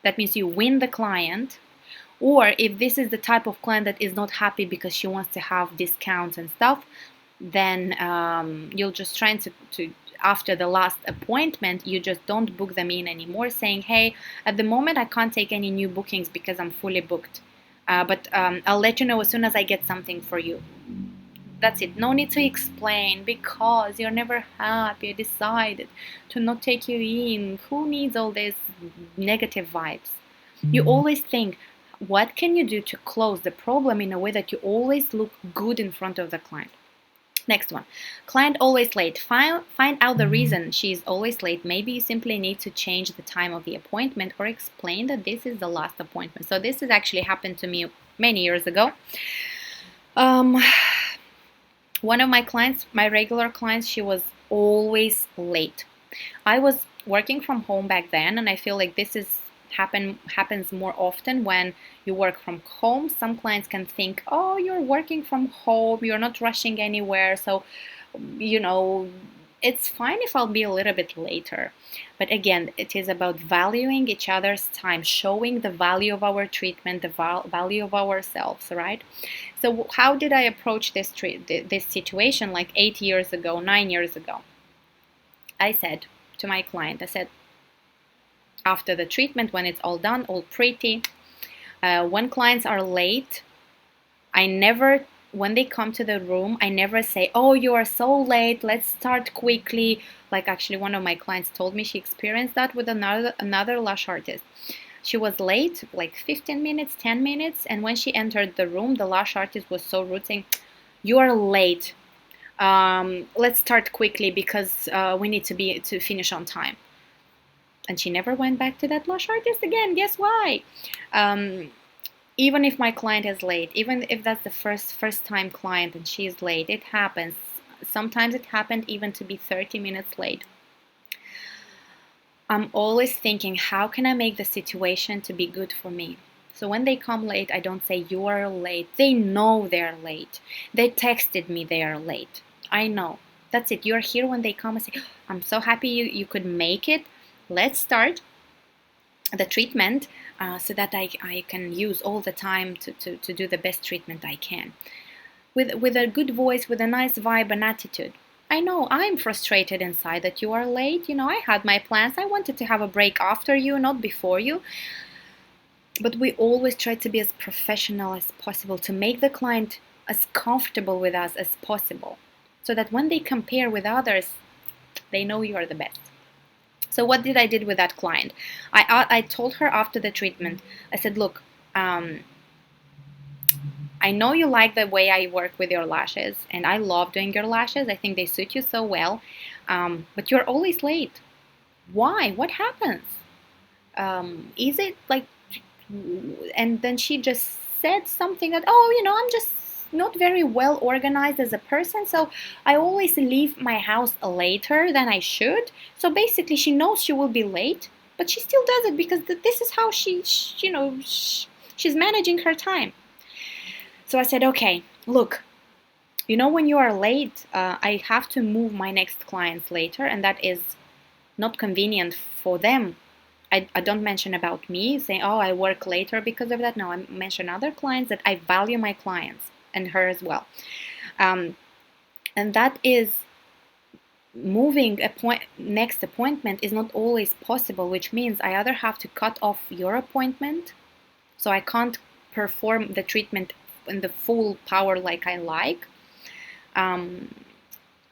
That means you win the client. Or if this is the type of client that is not happy because she wants to have discounts and stuff, then you'll just try to after the last appointment, you just don't book them in anymore, saying, hey, at the moment I can't take any new bookings because I'm fully booked. But I'll let you know as soon as I get something for you. That's it. No need to explain because you're never happy. You decided to not take you in. Who needs all these negative vibes? You always think, what can you do to close the problem in a way that you always look good in front of the client? Next one. Client always late. Find out the reason she's always late. Maybe you simply need to change the time of the appointment or explain that this is the last appointment. So this has actually happened to me many years ago. One of my clients, my regular clients, she was always late. I was working from home back then, and I feel like this happens more often when you work from home. Some clients can think, oh, you're working from home, you're not rushing anywhere, so it's fine if I'll be a little bit later. But again, it is about valuing each other's time, showing the value of our treatment, the value of ourselves, right? So how did I approach this situation like 8 years ago, 9 years ago? I said to my client, after the treatment, when it's all done, all pretty, when clients are late, when they come to the room, I never say, oh, you are so late, let's start quickly. Like actually one of my clients told me she experienced that with another lash artist. She was late, like 15 minutes, 10 minutes, and when she entered the room, the lash artist was so rude, saying, you are late. Let's start quickly because we need to finish on time. And she never went back to that lash artist again. Guess why? Um, Even if my client is late, even if that's the first time client and she is late, it happens. Sometimes it happened even to be 30 minutes late. I'm always thinking, how can I make the situation to be good for me? So when they come late, I don't say you are late. They know they're late. They texted me they are late. I know. That's it. You're here when they come and say, I'm so happy you could make it. Let's start the treatment so that I can use all the time to do the best treatment I can. With a good voice, with a nice vibe and attitude. I know I'm frustrated inside that you are late. I had my plans. I wanted to have a break after you, not before you. But we always try to be as professional as possible to make the client as comfortable with us as possible so that when they compare with others, they know you are the best. So what did I did with that client? I told her after the treatment, I said, look, I know you like the way I work with your lashes, and I love doing your lashes. I think they suit you so well, but you're always late. Why? What happens? Is it like? And then she just said something that, I'm just not very well organized as a person, so I always leave my house later than I should. So basically, she knows she will be late, but she still does it because this is how she's managing her time. So I said, okay, look, when you are late, I have to move my next clients later, and that is not convenient for them. I don't mention about me, saying, oh, I work later because of that. No, I mention other clients that I value my clients and her as well. And that is moving next appointment is not always possible, which means I either have to cut off your appointment, so I can't perform the treatment in the full power like I like.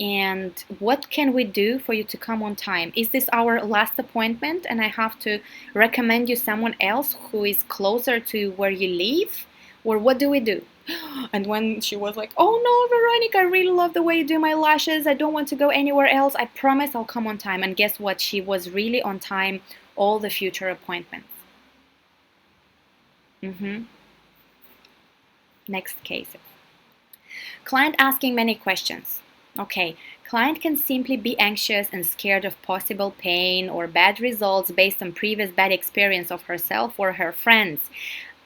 And what can we do for you to come on time? Is this our last appointment and I have to recommend you someone else who is closer to where you live? Or what do we do? And when she was like, oh no, Veronica, I really love the way you do my lashes. I don't want to go anywhere else. I promise I'll come on time. And guess what? She was really on time all the future appointments. Next case. Client asking many questions. Okay, client can simply be anxious and scared of possible pain or bad results based on previous bad experience of herself or her friends.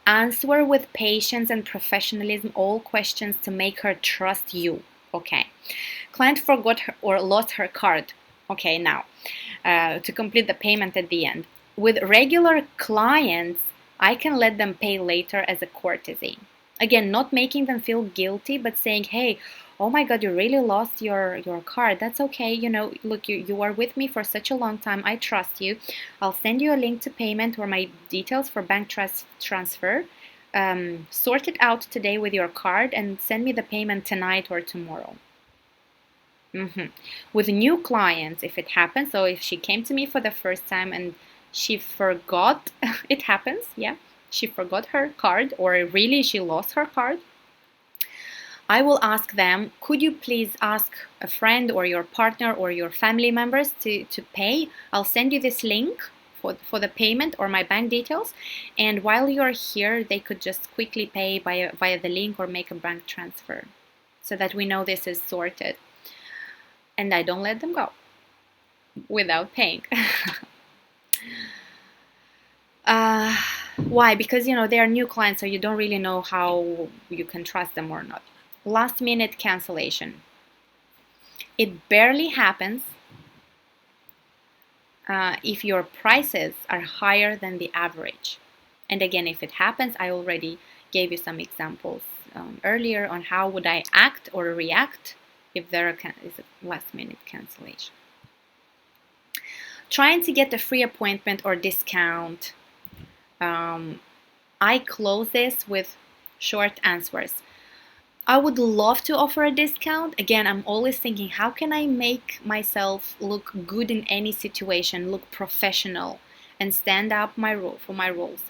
Answer with patience and professionalism all questions to make her trust you. Okay, client forgot her or lost her card. Okay, now to complete the payment at the end. With regular clients, I can let them pay later as a courtesy. Again, not making them feel guilty, but saying, hey, oh my God, you really lost your card. That's okay. Look, you are with me for such a long time. I trust you. I'll send you a link to payment or my details for bank transfer. Sort it out today with your card and send me the payment tonight or tomorrow. With new clients, if it happens, so if she came to me for the first time and she forgot, it happens, yeah. She forgot her card or really she lost her card, I will ask them, could you please ask a friend or your partner or your family members to pay? I'll send you this link for the payment or my bank details. And while you're here, they could just quickly pay via the link or make a bank transfer so that we know this is sorted. And I don't let them go without paying. Why? Because they are new clients, so you don't really know how you can trust them or not. Last minute cancellation. It barely happens if your prices are higher than the average. And again, if it happens, I already gave you some examples earlier on how would I act or react if there is a last minute cancellation. Trying to get a free appointment or discount. I close this with short answers. I would love to offer a discount. Again, I'm always thinking, how can I make myself look good in any situation, look professional, and stand up for my rules.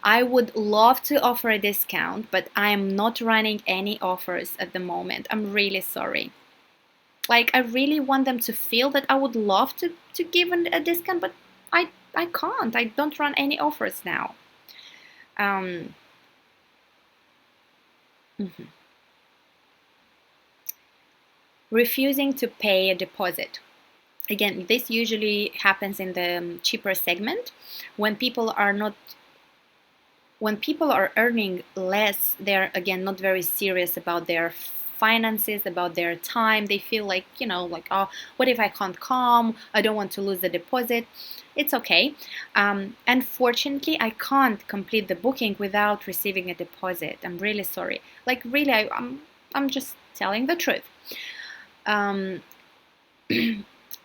I would love to offer a discount, but I am not running any offers at the moment. I'm really sorry. Like, I really want them to feel that I would love to give a discount, but I can't. I don't run any offers now. Um, mhm. Refusing to pay a deposit. Again, this usually happens in the cheaper segment when people are not when people are earning less. They're again not very serious about their finances, about their time. They feel like, like, oh, what if I can't come? I don't want to lose the deposit. It's okay. Unfortunately, I can't complete the booking without receiving a deposit. I'm really sorry. Like, really, I'm just telling the truth. um,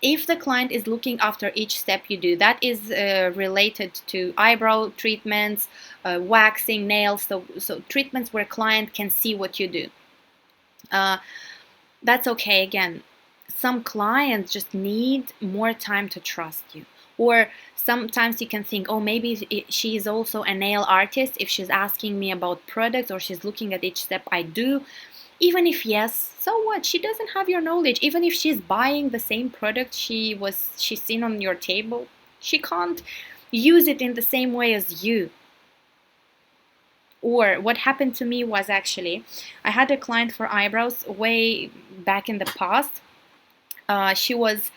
if the client is looking after each step you do, that is related to eyebrow treatments, waxing, nails, so treatments where client can see what you do, that's okay. Again, some clients just need more time to trust you. Or sometimes you can think, oh, maybe she is also a nail artist if she's asking me about products or she's looking at each step I do. Even if yes, so what? She doesn't have your knowledge. Even if she's buying the same product she's seen on your table, she can't use it in the same way as you. Or what happened to me was, actually, I had a client for eyebrows way back in the past. She was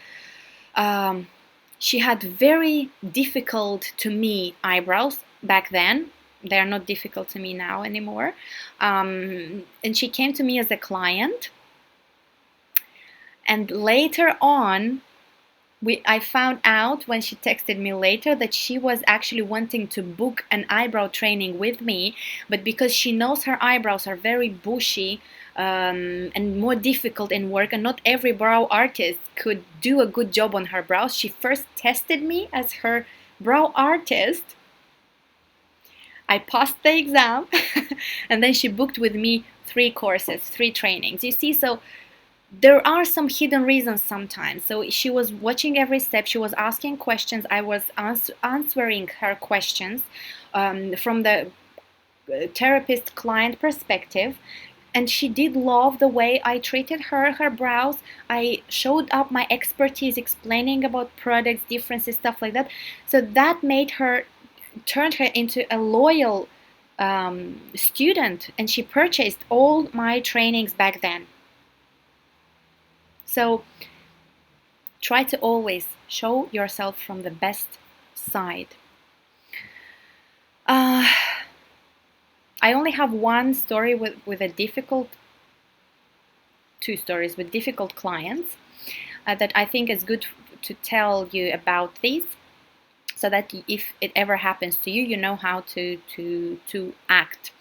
she had very difficult to me eyebrows back then. They're not difficult to me now anymore. And she came to me as a client. And later on, I found out when she texted me later that she was actually wanting to book an eyebrow training with me, but because she knows her eyebrows are very bushy and more difficult in work, and not every brow artist could do a good job on her brows, she first tested me as her brow artist. I passed the exam and then she booked with me 3 courses, 3 trainings. You see, so there are some hidden reasons sometimes. So she was watching every step, she was asking questions, I was answering her questions from the therapist client perspective. And she did love the way I treated her brows. I showed up my expertise explaining about products, differences, stuff like that. So that turned her into a loyal student, and she purchased all my trainings back then. So try to always show yourself from the best side. I only have one story with a difficult, 2 stories with difficult clients that I think is good to tell you about these, so that if it ever happens to you, you know how to act.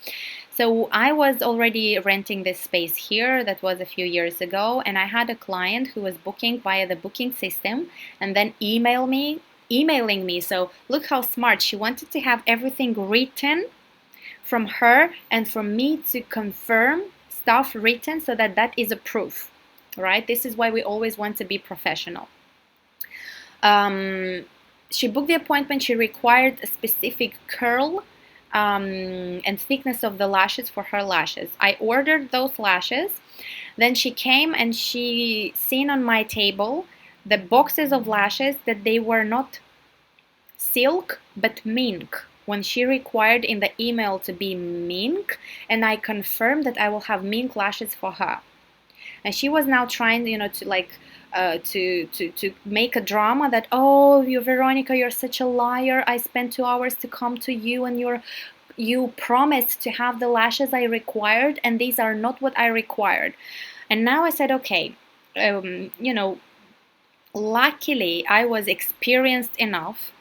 So I was already renting this space here. That was a few years ago, and I had a client who was booking via the booking system and then emailing me. So look how smart. She wanted to have everything written from her and from me to confirm stuff written, so that that is a proof, right? This is why we always want to be professional. She booked the appointment. She required a specific curl and thickness of the lashes for her lashes. I ordered those lashes. Then she came and she seen on my table the boxes of lashes, that they were not silk but mink, when she required in the email to be mink, and I confirmed that I will have mink lashes for her. And she was now trying, to like to make a drama that, oh, you Veronica, you're such a liar. I spent 2 hours to come to you, and you promised to have the lashes I required, and these are not what I required. And now I said, okay, luckily I was experienced enough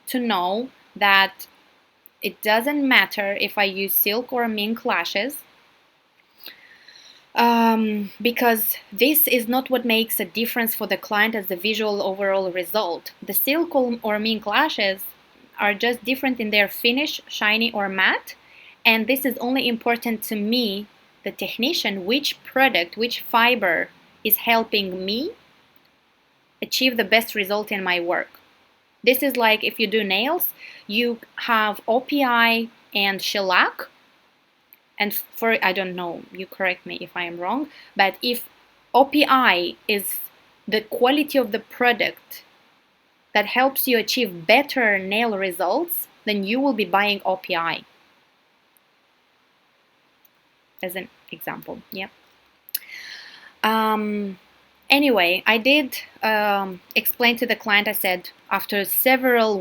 to know that it doesn't matter if I use silk or mink lashes. Because this is not what makes a difference for the client as the visual overall result. The silk or mink lashes are just different in their finish, shiny or matte, and this is only important to me, the technician, which product, which fiber is helping me achieve the best result in my work. This is like if you do nails, you have OPI and shellac. And for, I don't know, you correct me if I am wrong, but if OPI is the quality of the product that helps you achieve better nail results, then you will be buying OPI. As an example, yeah. Anyway, I did explain to the client. I said, after several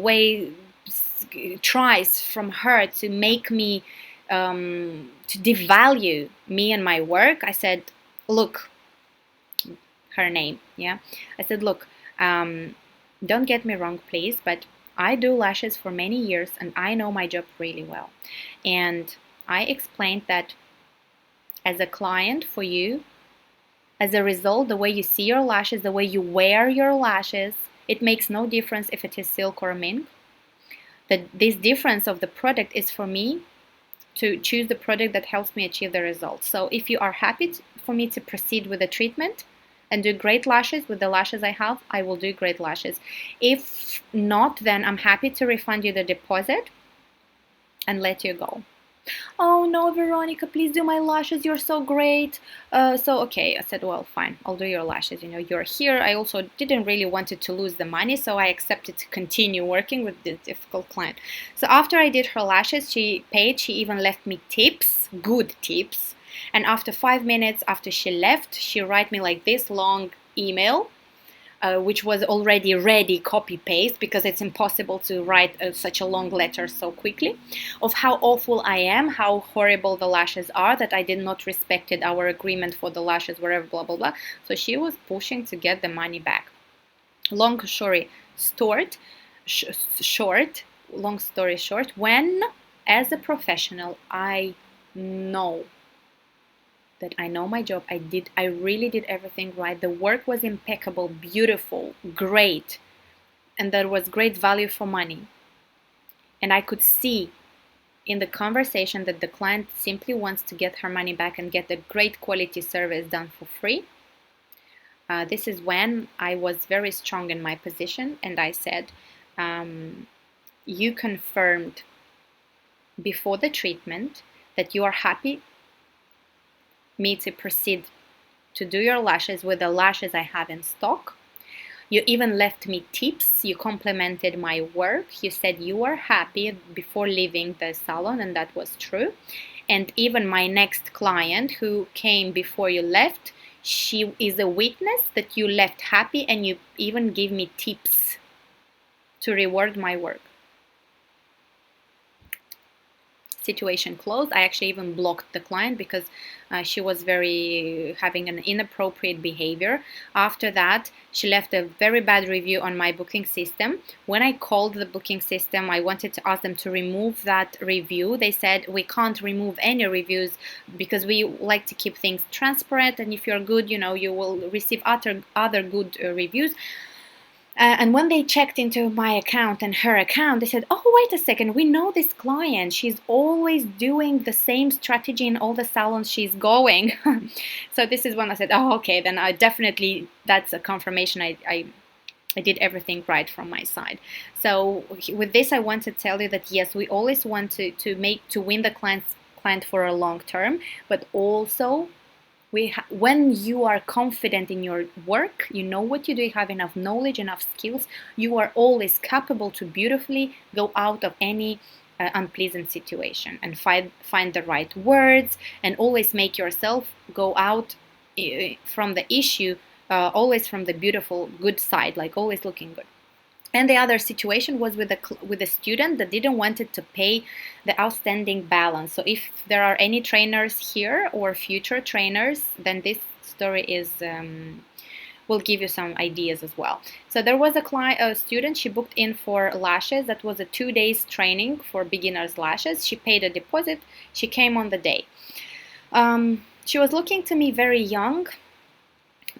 tries from her to make me to devalue me and my work, I said, look, her name, yeah. I said, look, don't get me wrong, please, but I do lashes for many years and I know my job really well. And I explained that as a client for you, as a result, the way you see your lashes, the way you wear your lashes, it makes no difference if it is silk or mink. This difference of the product is for me to choose the product that helps me achieve the results. So if you are happy for me to proceed with the treatment and do great lashes with the lashes I have, I will do great lashes. If not, then I'm happy to refund you the deposit and let you go. Oh no, Veronica, please do my lashes, you're so great. So okay, I said, well, fine, I'll do your lashes, you know, you're here. I also didn't really wanted to lose the money, so I accepted to continue working with this difficult client. So after I did her lashes, she paid, she even left me tips, good tips. And after 5 minutes after she left, she wrote me like this long email, which was already ready copy-paste, because it's impossible to write such a long letter so quickly, of how awful I am, how horrible the lashes are, that I did not respected our agreement for the lashes, whatever, blah, blah, blah. So she was pushing to get the money back. Long story short, when, as a professional, I know that I know my job, I really did everything right. The work was impeccable, beautiful, great, and there was great value for money. And I could see in the conversation that the client simply wants to get her money back and get a great quality service done for free. This is when I was very strong in my position, and I said, you confirmed before the treatment that you are happy me to proceed to do your lashes with the lashes I have in stock. You even left me tips. You complimented my work. You said you were happy before leaving the salon, and that was true. And even my next client who came before you left, she is a witness that you left happy, and you even give me tips to reward my work. Situation closed. I actually even blocked the client because she was having an inappropriate behavior. After that, she left a very bad review on my booking system. When I called the booking system, I wanted to ask them to remove that review. They said, we can't remove any reviews because we like to keep things transparent, and if you're good, you know, you will receive other good reviews. And when they checked into my account and her account, they said, oh, wait a second, we know this client. She's always doing the same strategy in all the salons she's going. So this is when I said, oh, okay, then I definitely, that's a confirmation I did everything right from my side. So with this, I want to tell you that, yes, we always want to win the client for a long term, but also when you are confident in your work, you know what you do, you have enough knowledge, enough skills, you are always capable to beautifully go out of any unpleasant situation and find the right words, and always make yourself go out from the issue, always from the beautiful, good side, like always looking good. And the other situation was with a student that didn't want to pay the outstanding balance. So if there are any trainers here or future trainers, then this story will give you some ideas as well. So there was a student, she booked in for lashes. That was a 2 days training for beginners lashes. She paid a deposit. She came on the day. She was looking to me very young.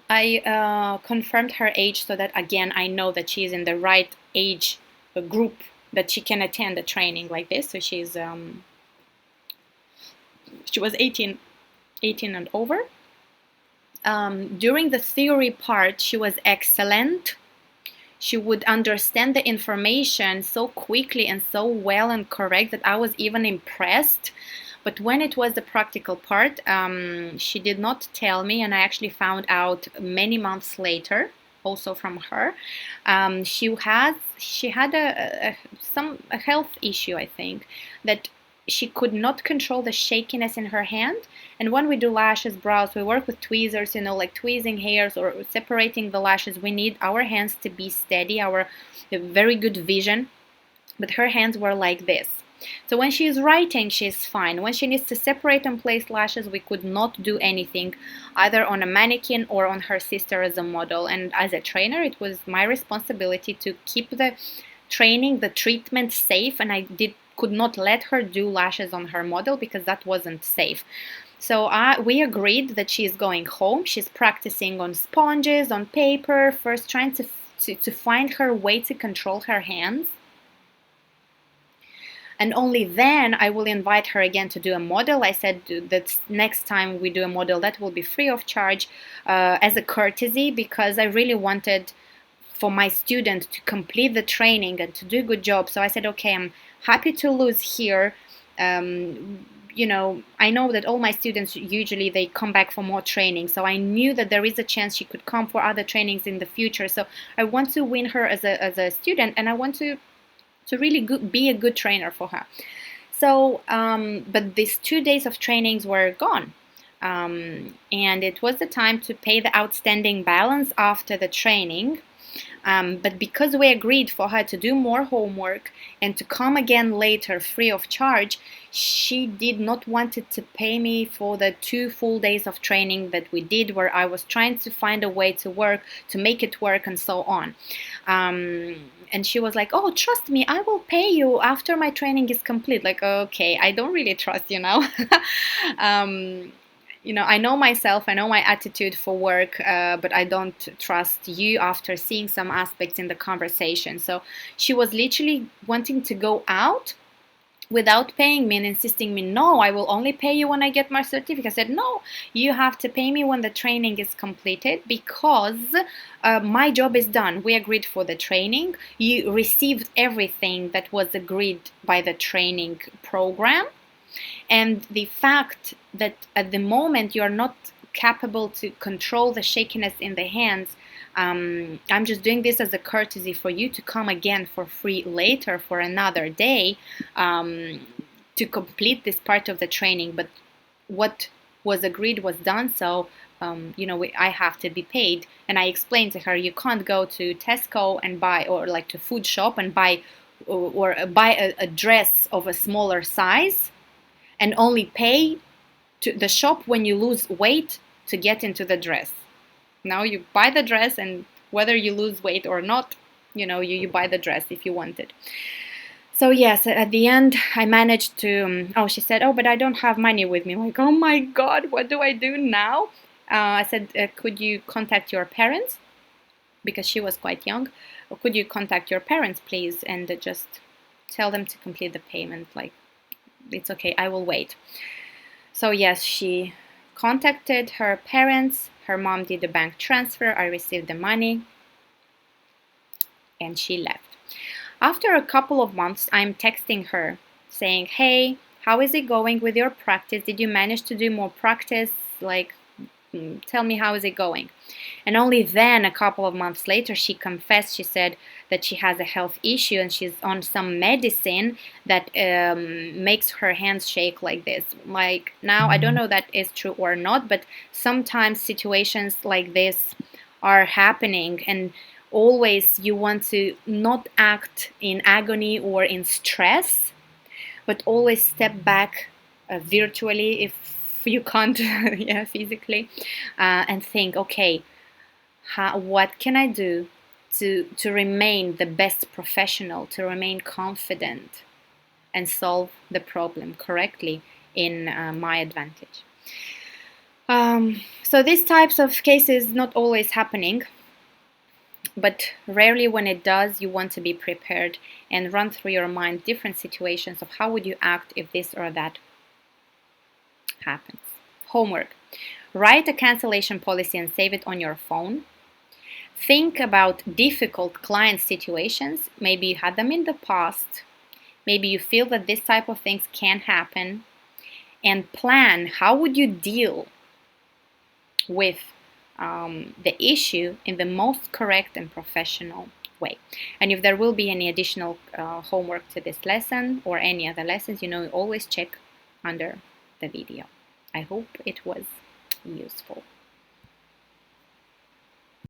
I confirmed her age so that, again, I know that she is in the right age group that she can attend a training like this. So she was 18 and over. During the theory part, she was excellent. She would understand the information so quickly and so well and correct that I was even impressed. But when it was the practical part, she did not tell me, and I actually found out many months later, also from her. She had a health issue, I think, that she could not control the shakiness in her hand. And when we do lashes, brows, we work with tweezers, like tweezing hairs or separating the lashes. We need our hands to be steady, our very good vision. But her hands were like this. So when she is writing, she's fine. When she needs to separate and place lashes, we could not do anything, either on a mannequin or on her sister as a model. And as a trainer, it was my responsibility to keep the training, the treatment safe, and could not let her do lashes on her model because that wasn't safe. So we agreed that she's going home. She's practicing on sponges, on paper, first trying to find her way to control her hands. And only then I will invite her again to do a model. I said that next time we do a model, that will be free of charge as a courtesy, because I really wanted for my student to complete the training and to do a good job. So I said, okay, I'm happy to lose here. I know that all my students, usually they come back for more training. So I knew that there is a chance she could come for other trainings in the future. So I want to win her as a student, and I want to really be a good trainer for her. So, but these 2 days of trainings were gone. And it was the time to pay the outstanding balance after the training. But because we agreed for her to do more homework and to come again later free of charge, she did not want to pay me for the 2 full days of training that we did, where I was trying to find a way to make it work and so on. And she was like, oh, trust me, I will pay you after my training is complete. Like, okay, I don't really trust, I know myself, I know my attitude for work, but I don't trust you after seeing some aspects in the conversation. So she was literally wanting to go out without paying me and insisting me, no, I will only pay you when I get my certificate. I said, no, you have to pay me when the training is completed, because my job is done. We agreed for the training. You received everything that was agreed by the training program. And the fact that at the moment you're not capable to control the shakiness in the hands, I'm just doing this as a courtesy for you to come again for free later for another day to complete this part of the training. But what was agreed was done, so I have to be paid. And I explained to her, you can't go to Tesco and buy, or like to food shop and buy a dress of a smaller size and only pay to the shop when you lose weight to get into the dress. Now you buy the dress, and whether you lose weight or not, you buy the dress if you want it. So yes, at the end I managed to, she said, oh, but I don't have money with me. I'm like, oh my God, what do I do now? I said, could you contact your parents? Because she was quite young. Or could you contact your parents, please, and just tell them to complete the payment? Like, it's okay, I will wait. So yes, she contacted her parents. Her mom did a bank transfer. I received the money, and she left. After a couple of months, I'm texting her saying, hey, how is it going with your practice? Did you manage to do more practice? Like, tell me, how is it going? And only then, a couple of months later, she confessed. She said that she has a health issue and she's on some medicine that makes her hands shake like this. Like, now, I don't know that is true or not, but sometimes situations like this are happening, and always you want to not act in agony or in stress, but always step back virtually if you can't physically, and think, okay, what can I do to remain the best professional, to remain confident and solve the problem correctly in my advantage. So these types of cases not always happening, but rarely when it does, you want to be prepared and run through your mind different situations of how would you act if this or that happens. Homework. Write a cancellation policy and save it on your phone. Think about difficult client situations. Maybe you had them in the past. Maybe you feel that this type of things can happen. and plan how would you deal with the issue in the most correct and professional way. And if there will be any additional homework to this lesson or any other lessons, always check under the video. I hope it was useful.